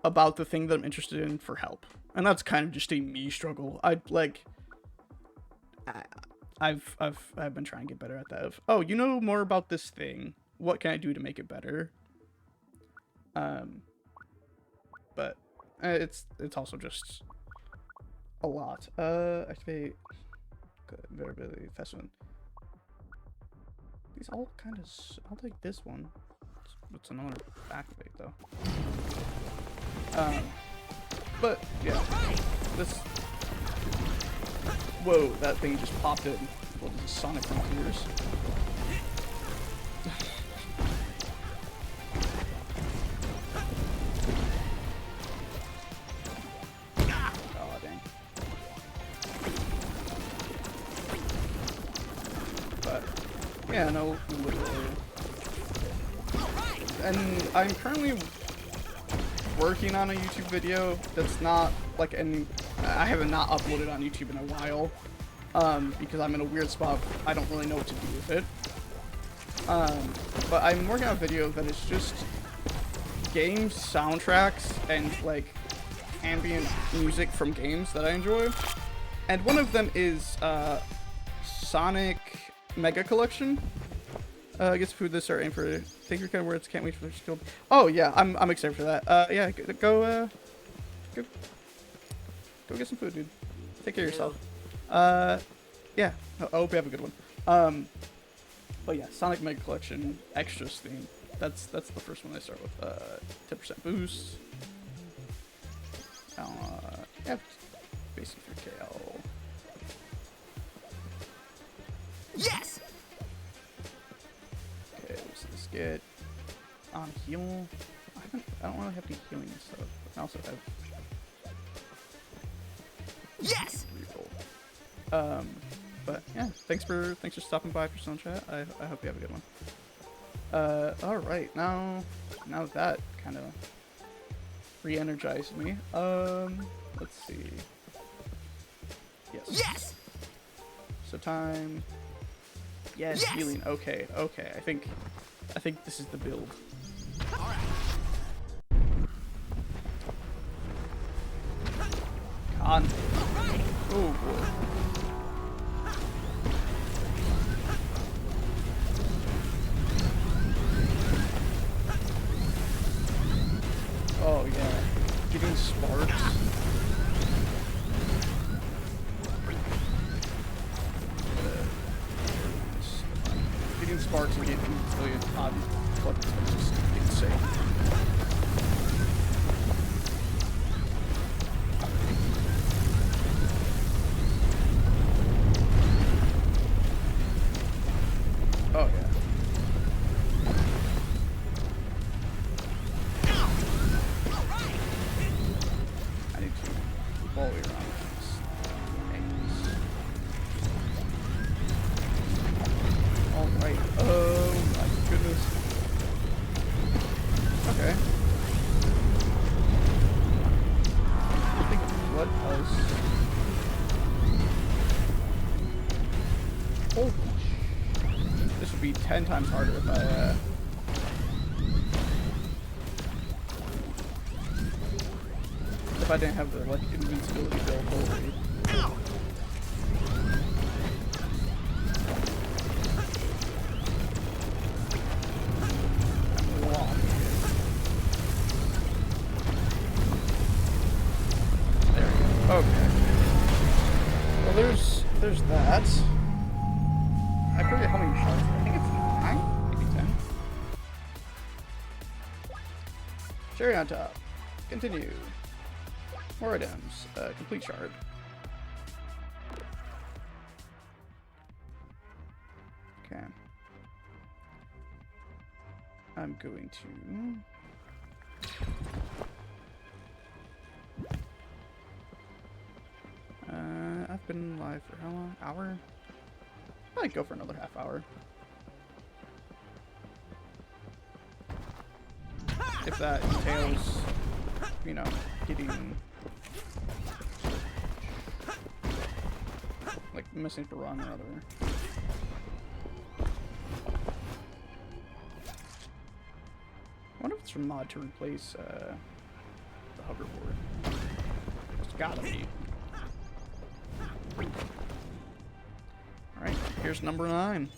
about the thing that I'm interested in for help. And that's kind of just a me struggle. I've been trying to get better at that of, oh, you know more about this thing. What can I do to make it better? But it's also just a lot. Activate variability, fast one. These all kind of, I'll take this one. It's another activate though. But yeah, this. Whoa, that thing just popped in. What is this, Sonic Frontiers? Oh dang. But yeah, no, literally. And I'm currently working on a YouTube video that's not like I have not uploaded on YouTube in a while, because I'm in a weird spot. I don't really know what to do with it. But I'm working on a video that is just game soundtracks and like ambient music from games that I enjoy. And one of them is Sonic Mega Collection. I guess food this are aim for. Think your kind of words. Can't wait for the skill. Oh yeah, I'm excited for that. Yeah, go get some food, dude. Take care of yourself. Yeah. I hope you have a good one. But yeah, Sonic Mega Collection extras theme. That's the first one I start with. 10% boost. Yeah, basic 3KL. Yes. Okay, what's this get? On heal. I don't really have any healing stuff. I also have. Yes. Reroll. But yeah, thanks for stopping by for Stone Chat. I hope you have a good one. All right, now that kind of re-energized me. Let's see. Yes. Yes. So time. Yes, Yes! healing. Okay, okay. I think this is the build. All right. Con. All right. Oh boy. Oh yeah. Getting sparks. Getting sparks and getting million odd buttons is just insane. Oh yeah. All right. I need to loop all the way around these angles. Alright. Oh my goodness. Okay. I think what else? Holy sh! This would be 10 times harder if I didn't have the like invincibility built already. Ow. I'm locked. There we go. Okay. Well, there's that. I forget how many shots. I think it's 9, maybe 10. Cherry on top. Continue. More items. Complete shard. Okay. I'm going to... I've been live for how long? Hour? Probably go for another half hour. If that entails, you know, getting... like, missing for run or other. I wonder if it's a mod to replace, the hoverboard. It's gotta be. Alright, here's number 9.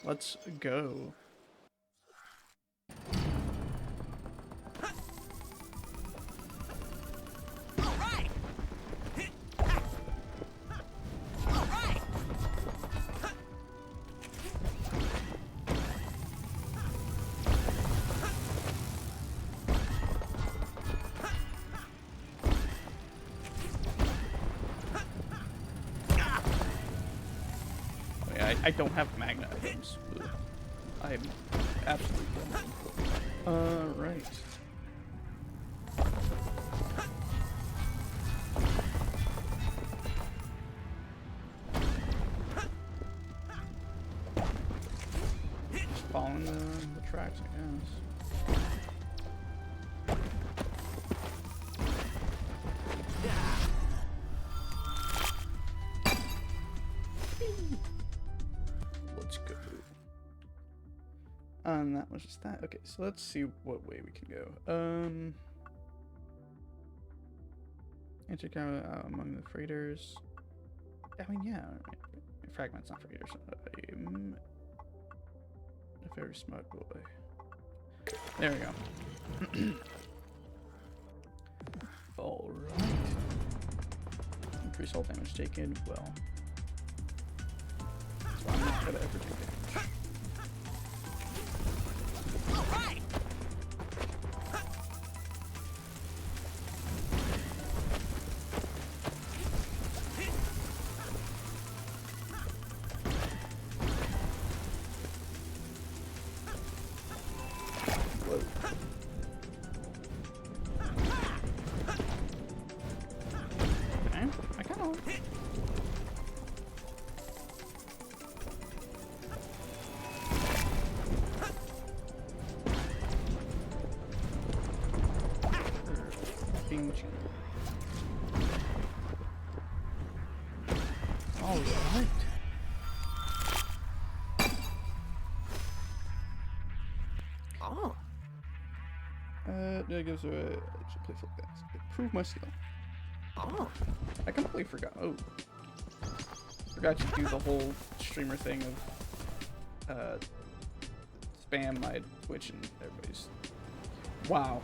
Let's go. All right. All right. Oh, yeah, I don't have magnet items. Ugh. I am absolutely done. Right. Just following the tracks, I guess. Let's go. That was just that. Okay, so let's see what way we can go. Intercom among the freighters. I mean, yeah. Fragments, not freighters. A very smart boy. There we go. Alright. Increase hull damage taken. Well. That's why I'm not gonna ever take damage. All right. Whoa. Okay, I kind of. King Chino. Alright. Oh. That gives her a playful dance. Improve my skill. Oh. I completely forgot. Oh. Forgot to do the whole streamer thing of spam my Twitch and everybody's. Wow.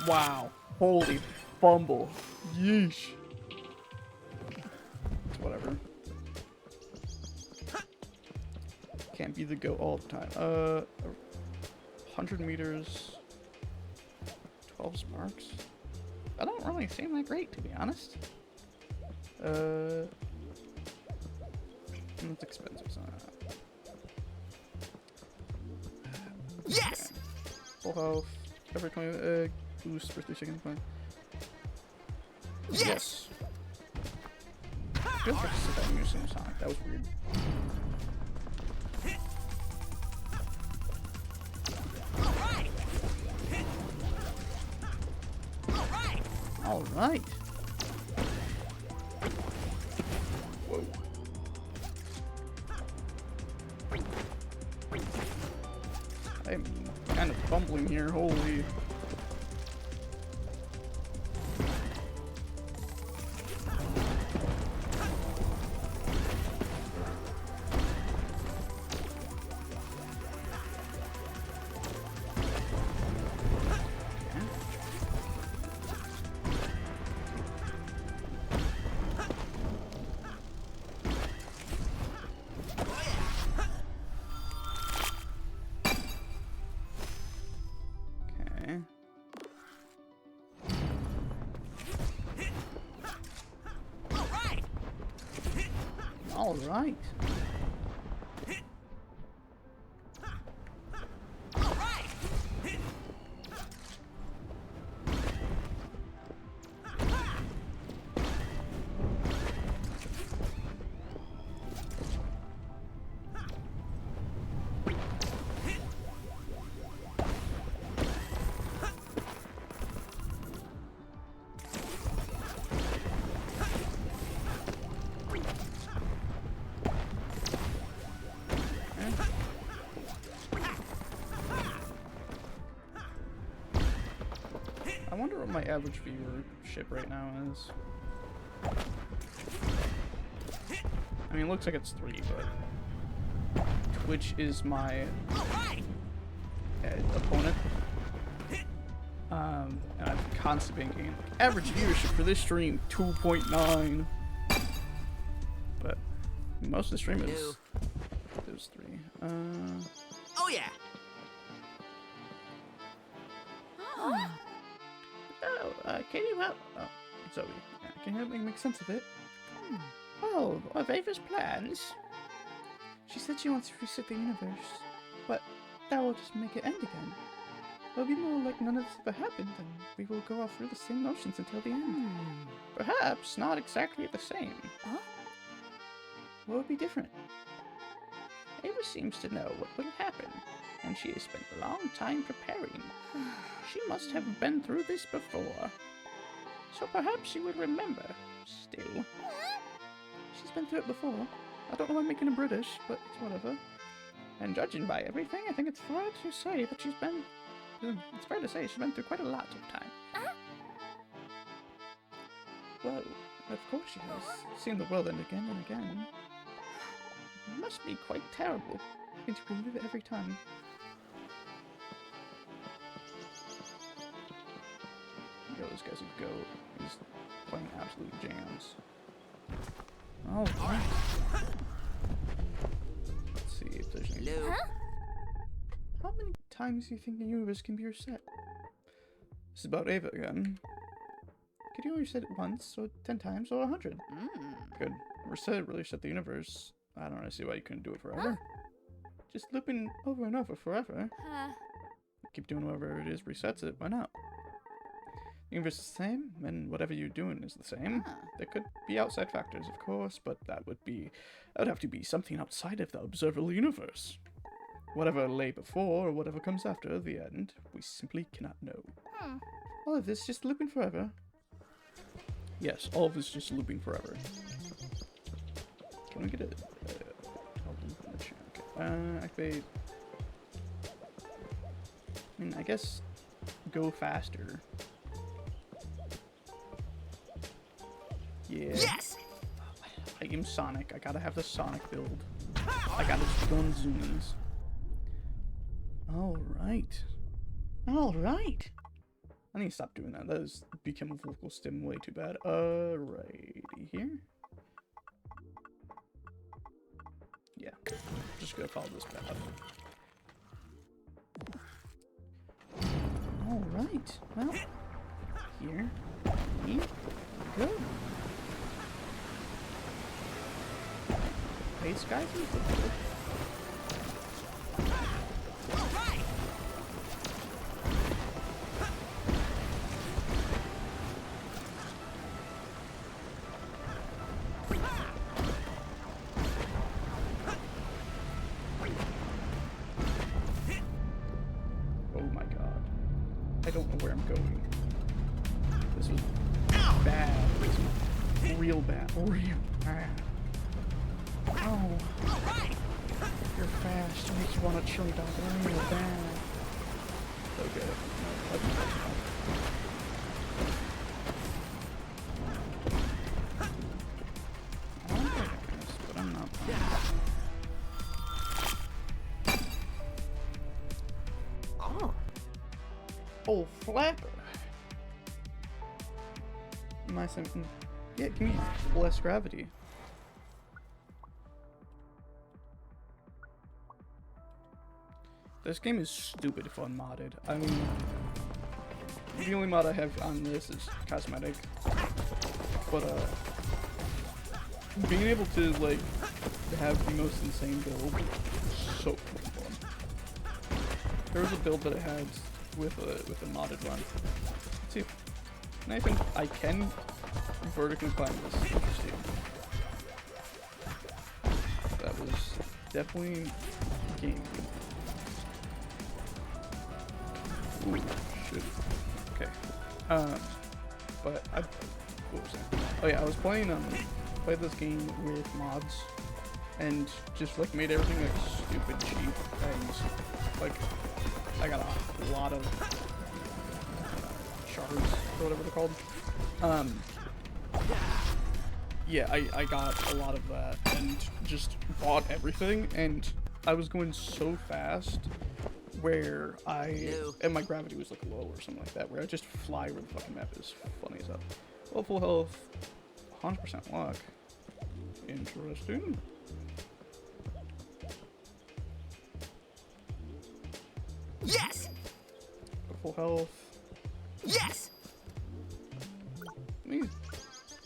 Wow. Holy fumble. Yeesh. It's whatever. Can't be the goat all the time. 100 meters. 12 sparks. That don't really seem that great, to be honest. It's expensive, so. Yes! Full health. Every 20 boost for 3 seconds. Fine. Yes! Feels like I said that in Unison Sonic. That was weird. Alright! Alright! Alright. Whoa. I'm kind of fumbling here. Holy. Okay. Alright! Alright. Alright! I wonder what my average viewership right now is. I mean, it looks like it's 3, but Twitch is my Alright! opponent. And I've constantly been getting average viewership for this stream 2.9. But most of the stream is those 3. Oh yeah! Can you help? Oh, Zoe. Yeah, can you help me make sense of it? Oh, of Ava's plans? She said she wants to reset the universe, but that will just make it end again. It'll be more like none of this ever happened, and we will go off through the same motions until the end. Perhaps not exactly the same. Huh? What would be different? Ava seems to know what will happen, and she has spent a long time preparing. She must have been through this before. So perhaps she will remember, still. She's been through it before. I don't know why I'm making her British, but it's whatever. And judging by everything, I think it's fair to say that she's been... It's fair to say she's been through quite a lot of time. Well, of course she has. Seen the world end again and again. It must be quite terrible. And to relive it every time. Yo, this guy's a goat. He's playing absolute jams. Alright. Let's see if there's any... Hello? How many times do you think the universe can be reset? This is about Ava again. Could you only reset it once, or 10 times, or 100? Could reset the universe. I don't really see why you couldn't do it forever. Just looping over and over forever. Keep doing whatever it is resets it, why not? The universe is the same, and whatever you're doing is the same. There could be outside factors, of course, but that would have to be something outside of the observable universe. Whatever lay before, or whatever comes after the end, we simply cannot know. All of this just looping forever. Yes, all of this just looping forever. Can I get a loop in the chat? Okay. Activate. I mean, I guess go faster. Yeah. Yes! I am Sonic. I gotta have the Sonic build. I gotta just go on zoomies. Alright. Alright. I need to stop doing that. That has become a vocal stim way too bad. Righty here. Yeah. Just gonna follow this path. Alright. Well, here. Here. Go. Haste, guys. All right! Oh my god. I don't know where I'm going. This was bad. This was real bad. Real bad. Oh, All right! you're fast. You make you want a chili dog real bad. Okay. No, that's not. I'm fast, but I'm not fast. Oh. Oh, flapper. My something. Yeah, give me less gravity. This game is stupid if unmodded. I mean, the only mod I have on this is cosmetic. But, being able to, like, have the most insane build is so fun. There was a build that I had with a modded run. Let's see. And I can vertically climb this. Interesting. That was definitely game. Ooh, shit. Okay. But what was that? Oh yeah, I was played this game with mods, and just like made everything like stupid cheap, and like I got a lot of shards or whatever they're called. Yeah, I got a lot of that and just bought everything, and I was going so fast where and my gravity was like low or something like that, where I just fly where the fucking map is. Funny as hell. Well, full health, 100% luck. Interesting. Yes! Full health. Yes!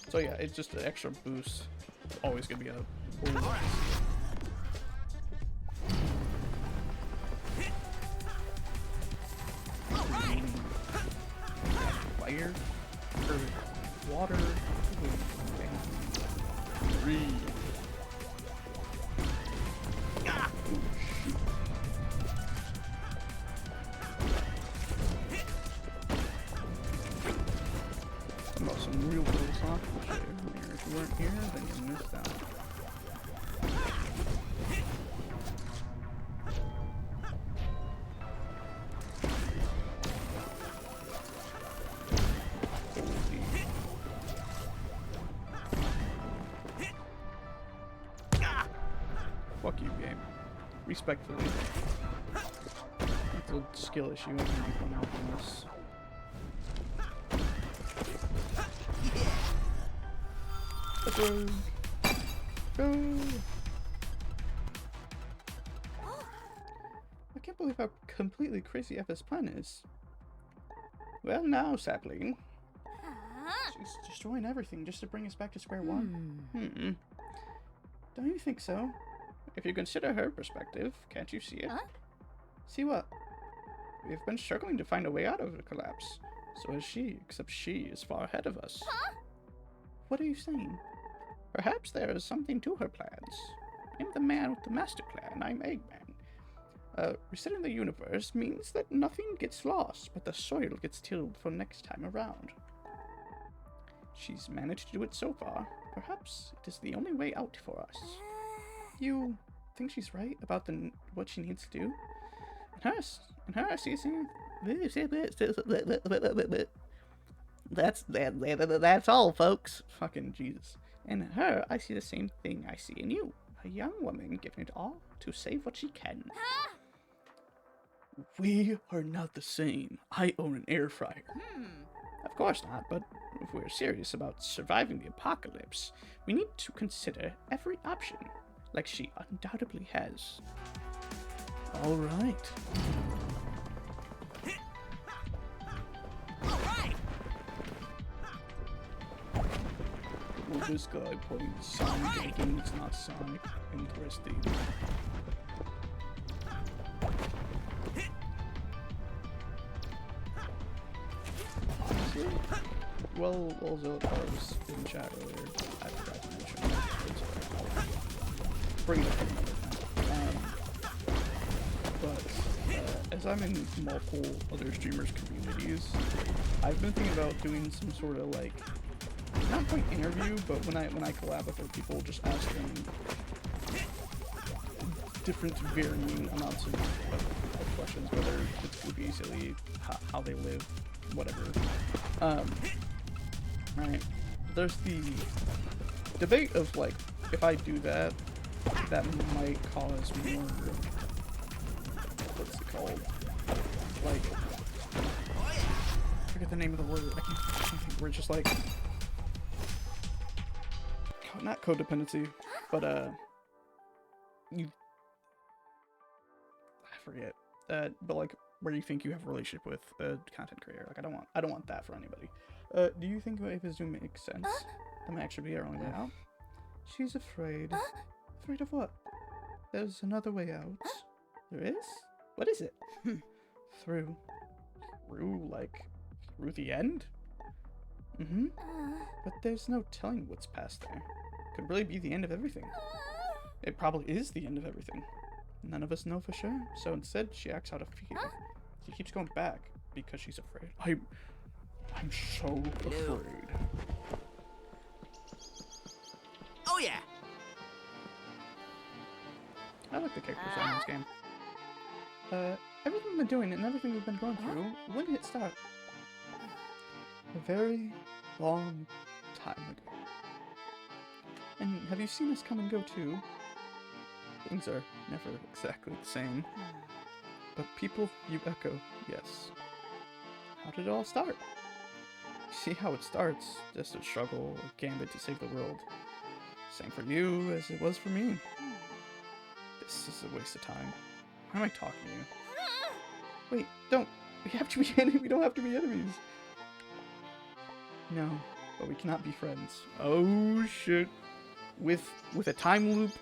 So yeah, it's just an extra boost. Always gonna be a fire or water. Breathe. Ah! Oh, shoot. About some real philosophical shit here. If you weren't here, then you missed out. Fuck you, game. Respectfully. It's a skill issue. I can make one out on this. Let's go. Go. I can't believe how completely crazy FS plan is. Well, now, sapling. She's destroying everything just to bring us back to square one. Don't you think so? If you consider her perspective, can't you see it? See what? We've been struggling to find a way out of the collapse. So has she, except she is far ahead of us. What are you saying? Perhaps there is something to her plans. I'm the man with the master plan. I'm Eggman. Resetting the universe means that nothing gets lost, but the soil gets tilled for next time around. She's managed to do it so far. Perhaps it is the only way out for us. You think she's right about what she needs to do? In her, she's that's all, folks. Fucking Jesus. In her, I see the same thing I see in you. A young woman giving it all to save what she can. We are not the same. I own an air fryer. Of course not, but if we're serious about surviving the apocalypse, we need to consider every option, like she undoubtedly has. All right. Well, this guy playing Sonic in a game that's not Sonic. Interesting. Honestly, well, Zillitar was in chat earlier. I forgot to mention that. It's bring it up another time. But as I'm in multiple other streamers' communities, I've been thinking about doing some sort of like, not quite interview, but when I collab with other people, just ask them different varying amounts of questions, whether it's goofy, silly, how they live, whatever. Right. There's the debate of like, if I do that, that might cause more, what's it called? Like, I forget the name of the word. I can't think. We're just like, not codependency, but you, I forget. But like, where you think you have a relationship with a content creator. Like, I don't want that for anybody. Do you think what Ava's doing makes sense? That might actually be our only way out. She's afraid. Afraid of what? There's another way out. There is? What is it? Through, like, through the end? Mm-hmm. But there's no telling what's past there. Could really be the end of everything. It probably is the end of everything. None of us know for sure, so instead she acts out of fear. She keeps going back because she's afraid. I'm so afraid. Oh yeah. I like the character design in this game. Everything we've been doing and everything we've been going through, when did it start? A very long time ago. And have you seen us come and go too? Things are never exactly the same. But people you echo, yes. How did it all start? See how it starts, just a struggle, a gambit to save the world. Same for you as it was for me. This is a waste of time. Why am I talking to you? Wait, don't. We have to be we don't have to be enemies. No, but we cannot be friends. Oh shit. With a time loop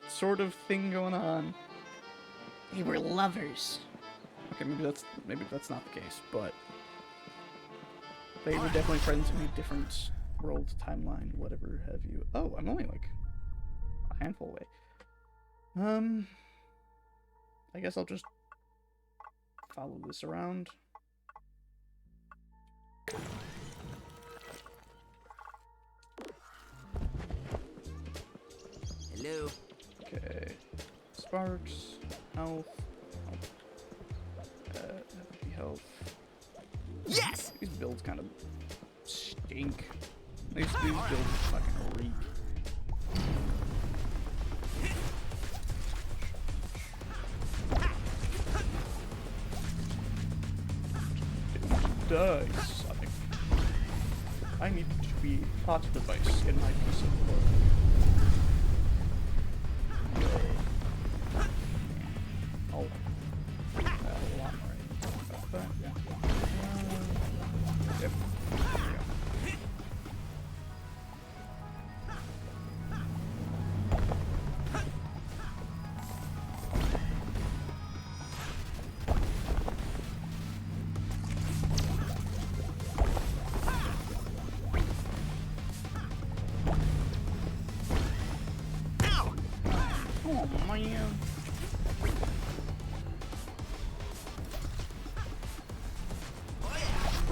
sort of thing going on. They were lovers. Okay, maybe that's not the case, but they were definitely friends in a different world, timeline, whatever have you. Oh, I'm only like a handful away. I guess I'll just follow this around. Hello. Okay. Sparks, health. Health. Yes. These builds kind of stink. These builds fucking reek. Die, Sonic. I need to be a plot device in my piece of work. Oh. A lot more about that, yeah. Yep. There we go. Ow. Oh man.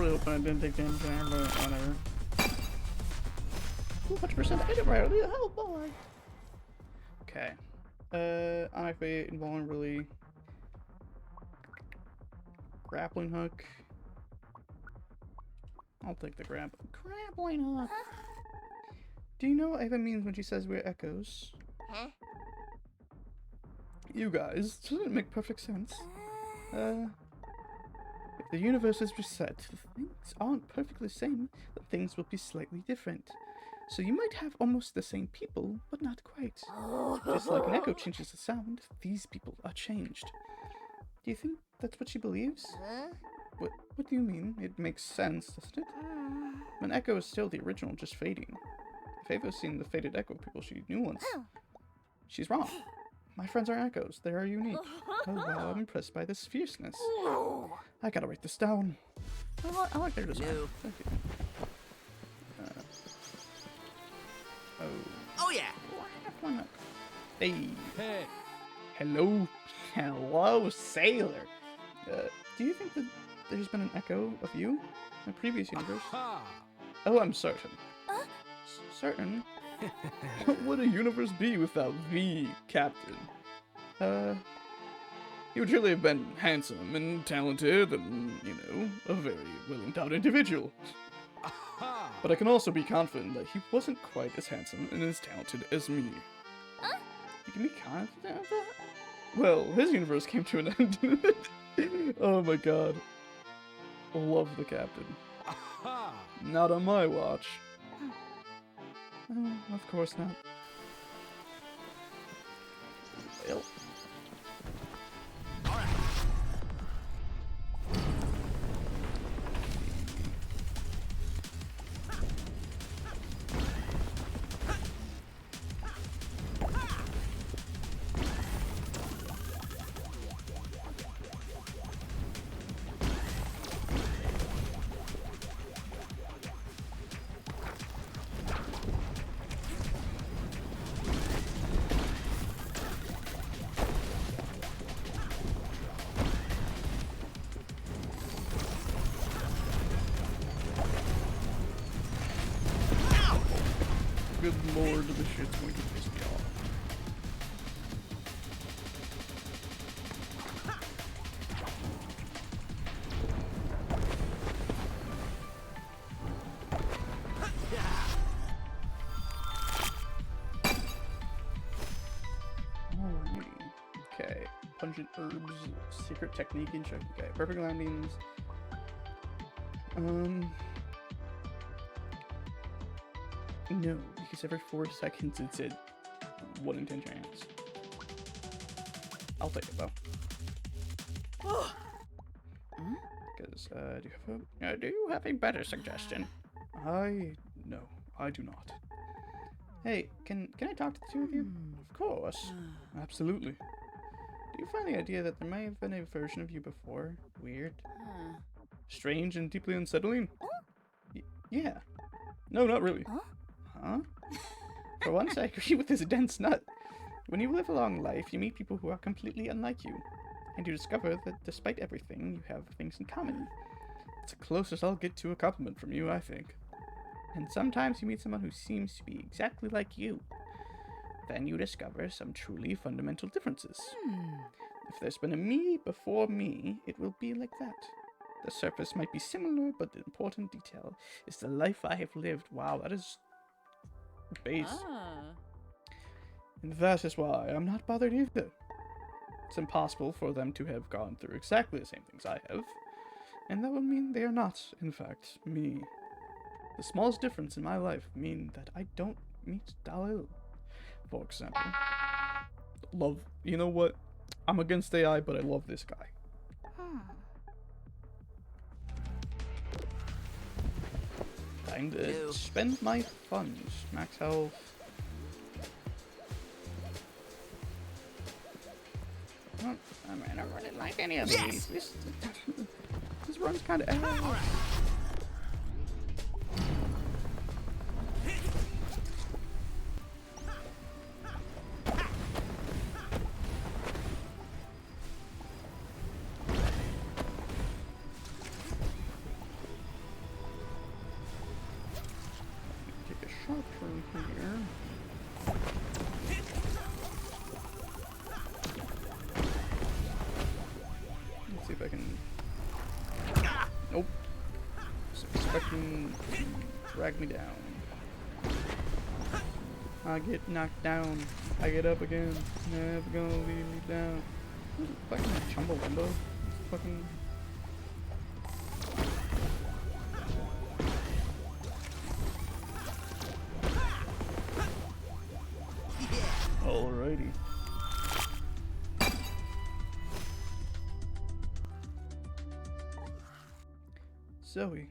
really hoping I didn't take damage there, but whatever. 200% hit rarely. Oh boy. Okay. On my fate, invulnerably. Grappling hook. I'll take the grappling hook. Do you know what Ava means when she says we're echoes? Huh? You guys, doesn't it make perfect sense? If the universe is reset, things aren't perfectly the same, but things will be slightly different. So you might have almost the same people, but not quite. Just like an echo changes the sound, these people are changed. Do you think that's what she believes? Huh? What do you mean? It makes sense, doesn't it? An echo is still the original, just fading. If Ava's seen the faded echo people she knew once, she's wrong. My friends are echoes. They are unique. Oh wow, I'm impressed by this fierceness. I gotta write this down. I like their design. Hello. Thank you. Oh yeah. Hey. Hey. Hello. Hello, sailor. Do you think that there's been an echo of you in a previous universe? Ha! Oh, I'm certain. Certain? What would a universe be without the captain? He would truly have been handsome and talented and, you know, a very well-endowed individual. Aha! But I can also be confident that he wasn't quite as handsome and as talented as me. You can be confident of that? Well, his universe came to an end. Oh my god. Love the captain. Aha! Not on my watch. Oh, of course not. Well. Good lord, this shit's going to piss me off. Alrighty. Okay. Pungent herbs, secret technique in check. Okay, perfect landings. No, because every 4 seconds it's a 1 in 10 chance. I'll take it though. Because, do you have a better suggestion? No, I do not. Hey, can I talk to the two of you? Of course. Absolutely. Do you find the idea that there may have been a version of you before weird? Strange and deeply unsettling? Yeah. No, not really. Huh? For once, I agree with this dense nut. When you live a long life, you meet people who are completely unlike you, and you discover that despite everything, you have things in common. It's the closest I'll get to a compliment from you, I think. And sometimes you meet someone who seems to be exactly like you. Then you discover some truly fundamental differences. If there's been a me before me, it will be like that. The surface might be similar, but the important detail is the life I have lived. Wow, that is base. And that is why I'm not bothered either. It's impossible for them to have gone through exactly the same things I have, and that would mean they are not, in fact, me. The smallest difference in my life mean that I don't meet Dalil, for example. Love, you know what? I'm against AI, but I love this guy. Time to spend my funds. Max health. I mean, I don't really like any of these. This run's kind of sharp turn here. Let's see if I can. Nope. Just expecting to drag me down. I get knocked down. I get up again. Never gonna leave me down. Fucking Chumbawamba. Fucking. Alrighty. Zoe.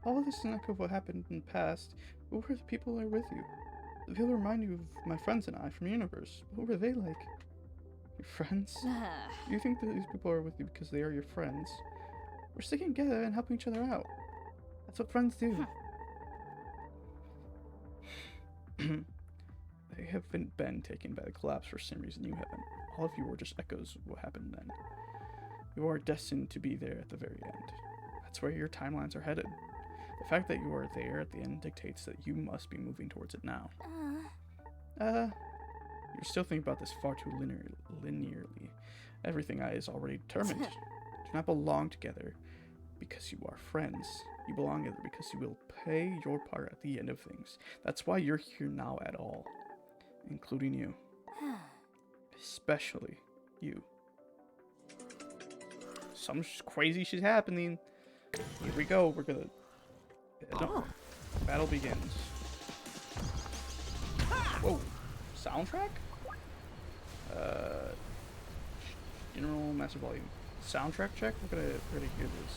All of this is an echo of what happened in the past. Who were the people that are with you? The people remind you of my friends and I from the universe. What were they like? Your friends? You think that these people are with you because they are your friends? We're sticking together and helping each other out. That's what friends do. They haven't been taken by the collapse for some reason you haven't. All of you were just echoes of what happened then. You are destined to be there at the very end. That's where your timelines are headed. The fact that you are there at the end dictates that you must be moving towards it now. You're still thinking about this far too linearly. Everything is already determined. Do not belong together because you are friends. You belong together because you will play your part at the end of things. That's why you're here now at all. Including you. Especially you. Some crazy shit's happening. Here we go. We're gonna... No. Battle begins. Whoa. Soundtrack? General master volume. Soundtrack check? We're gonna hear this.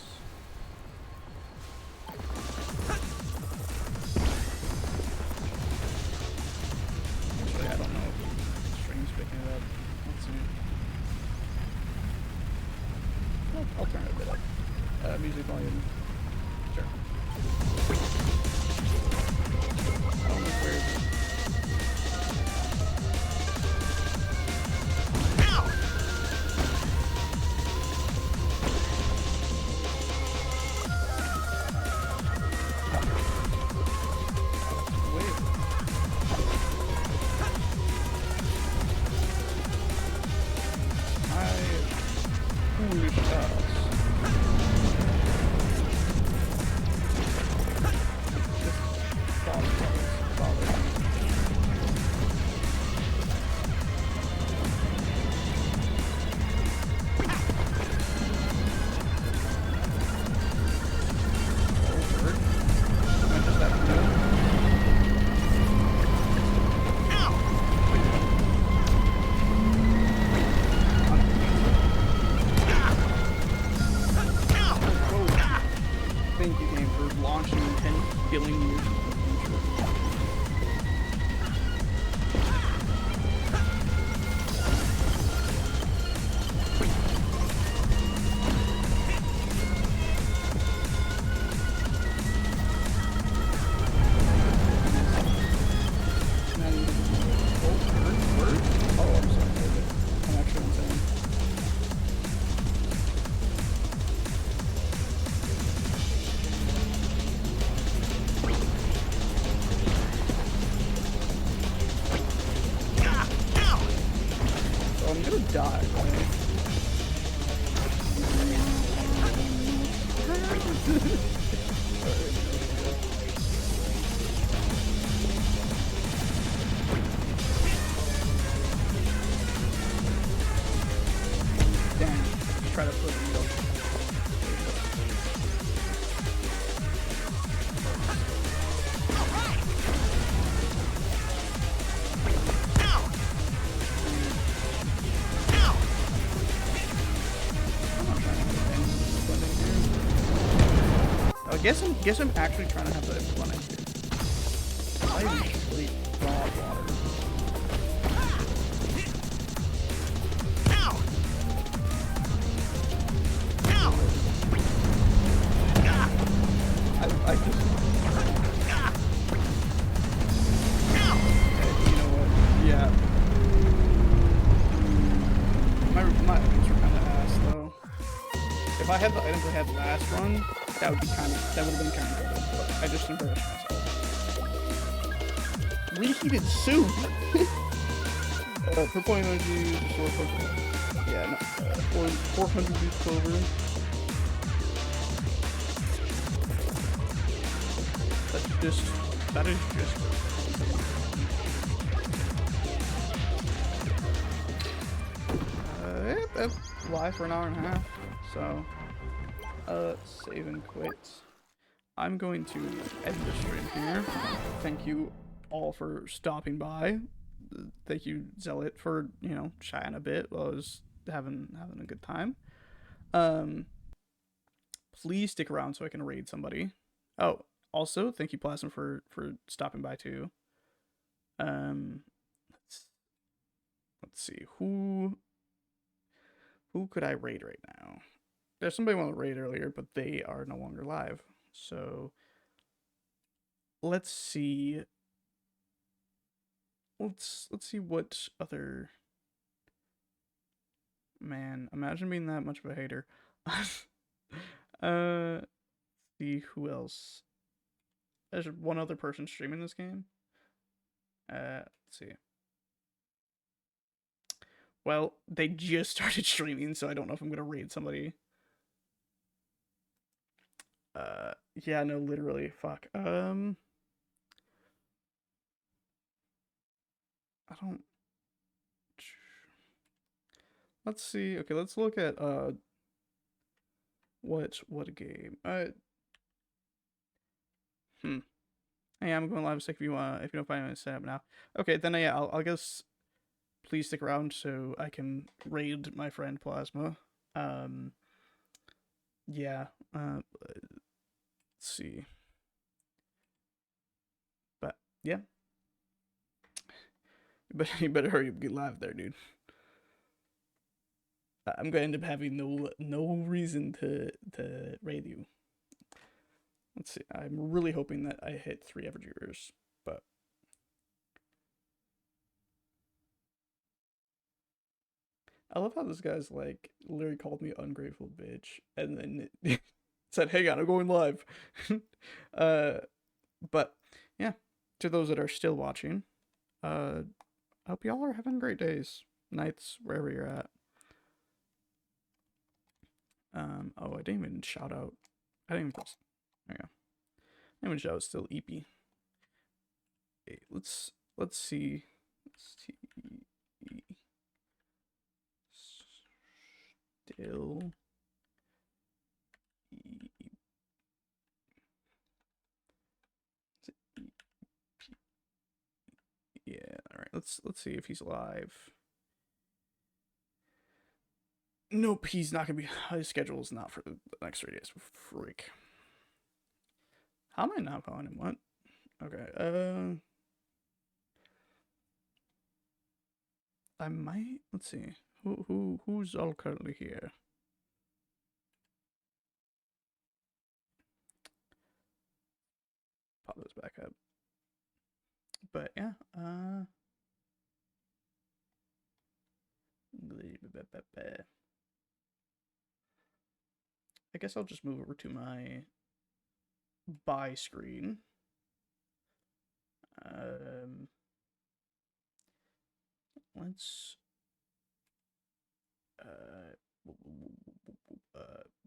Actually, I don't know if the stream's picking it up. Let's see. I'll turn it a bit up. Music volume. Sure. I don't know where it is. Thank you, game, for launching 10 billion years into the future. Oh, I'm sorry. I'm actually insane. I'm gonna die, right? Damn, try to put it guess I'm actually trying to have that implemented here. I usually raw water. I just... You know what? Yeah. My items were kind of ass though. If I had the items I had last run, that would have been kind of good. But I just embarrassed myself. reheated soup. Per point energy, 4 Pokemon. Yeah, no. 400 use clover. That is just. Yep, live for an hour and a half. So, save and quit. I'm going to end the stream here. Thank you all for stopping by. Thank you, Zealot, for, you know, chatting a bit while I was having a good time. Please stick around so I can raid somebody. Oh, also, thank you, Plasma, for stopping by too. Let's see, who could I raid right now? There's somebody I want to raid earlier, but they are no longer live. So let's see. Let's see what other. Man, imagine being that much of a hater. See who else. There's one other person streaming this game. Let's see. Well, they just started streaming, so I don't know if I'm gonna raid somebody. Yeah, no, literally, fuck. I don't. Let's see. Okay, let's look at what game? Hey, I'm going live a sec if you don't find me set up now. Okay, then yeah, I'll guess. Please stick around so I can raid my friend Plasma. Yeah. Let's see. But yeah. But you better hurry up and get live there, dude. I'm gonna end up having no reason to raid you. Let's see. I'm really hoping that I hit 3 average viewers, but I love how this guy's like literally called me ungrateful bitch and then said, "Hang on, I'm going live." But yeah, to those that are still watching, I hope y'all are having great days, nights, wherever you're at. Oh, I didn't even shout out. I didn't even post. There you go. I didn't even shout out still EP. Okay, let's see. Still. Yeah, all right. Let's see if he's alive. Nope, he's not gonna be. His schedule is not for the next 3 days. Freak. How am I not calling him? What? Okay. I might. Let's see. Who's all currently here? Pop those back up. But yeah. I guess I'll just move over to my buy screen. Let's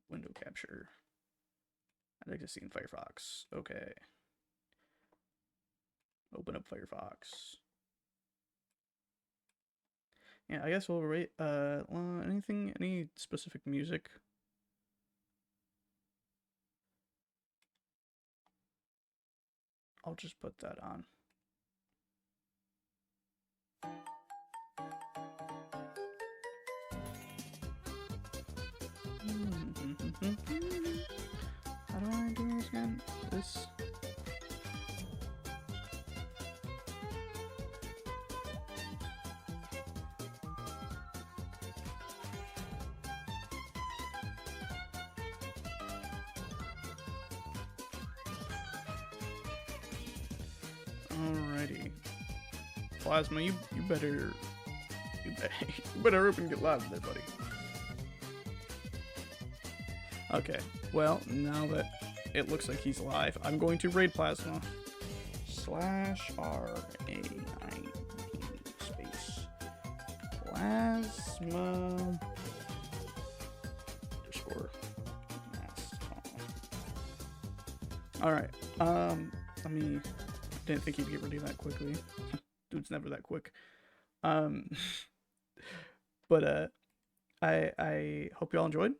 window capture. I'd like to see in Firefox. Okay. Open up Firefox. Yeah, I guess we'll rate any specific music. I'll just put that on. How do I do this again? This. Alrighty. Plasma, you better open and get live there, buddy. Okay, well, now that it looks like he's alive, I'm going to raid Plasma. /RA19 space plasma underscore mass. Alright, let me, didn't think he'd get ready that quickly. Dude's never that quick. But I hope y'all enjoyed.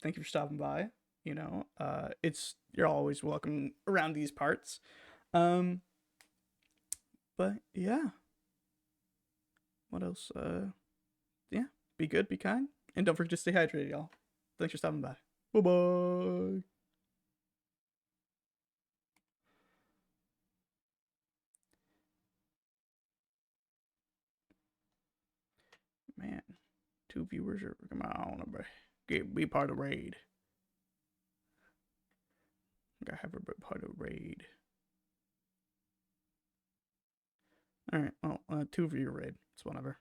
Thank you for stopping by. You know, you're always welcome around these parts. But yeah. What else? Yeah, be good, be kind, and don't forget to stay hydrated, y'all. Thanks for stopping by. Bye-bye. Man, 2 viewers are, come on, be part of the raid. Gotta have a part of the raid. Alright, well, 2 viewer raid. It's whatever.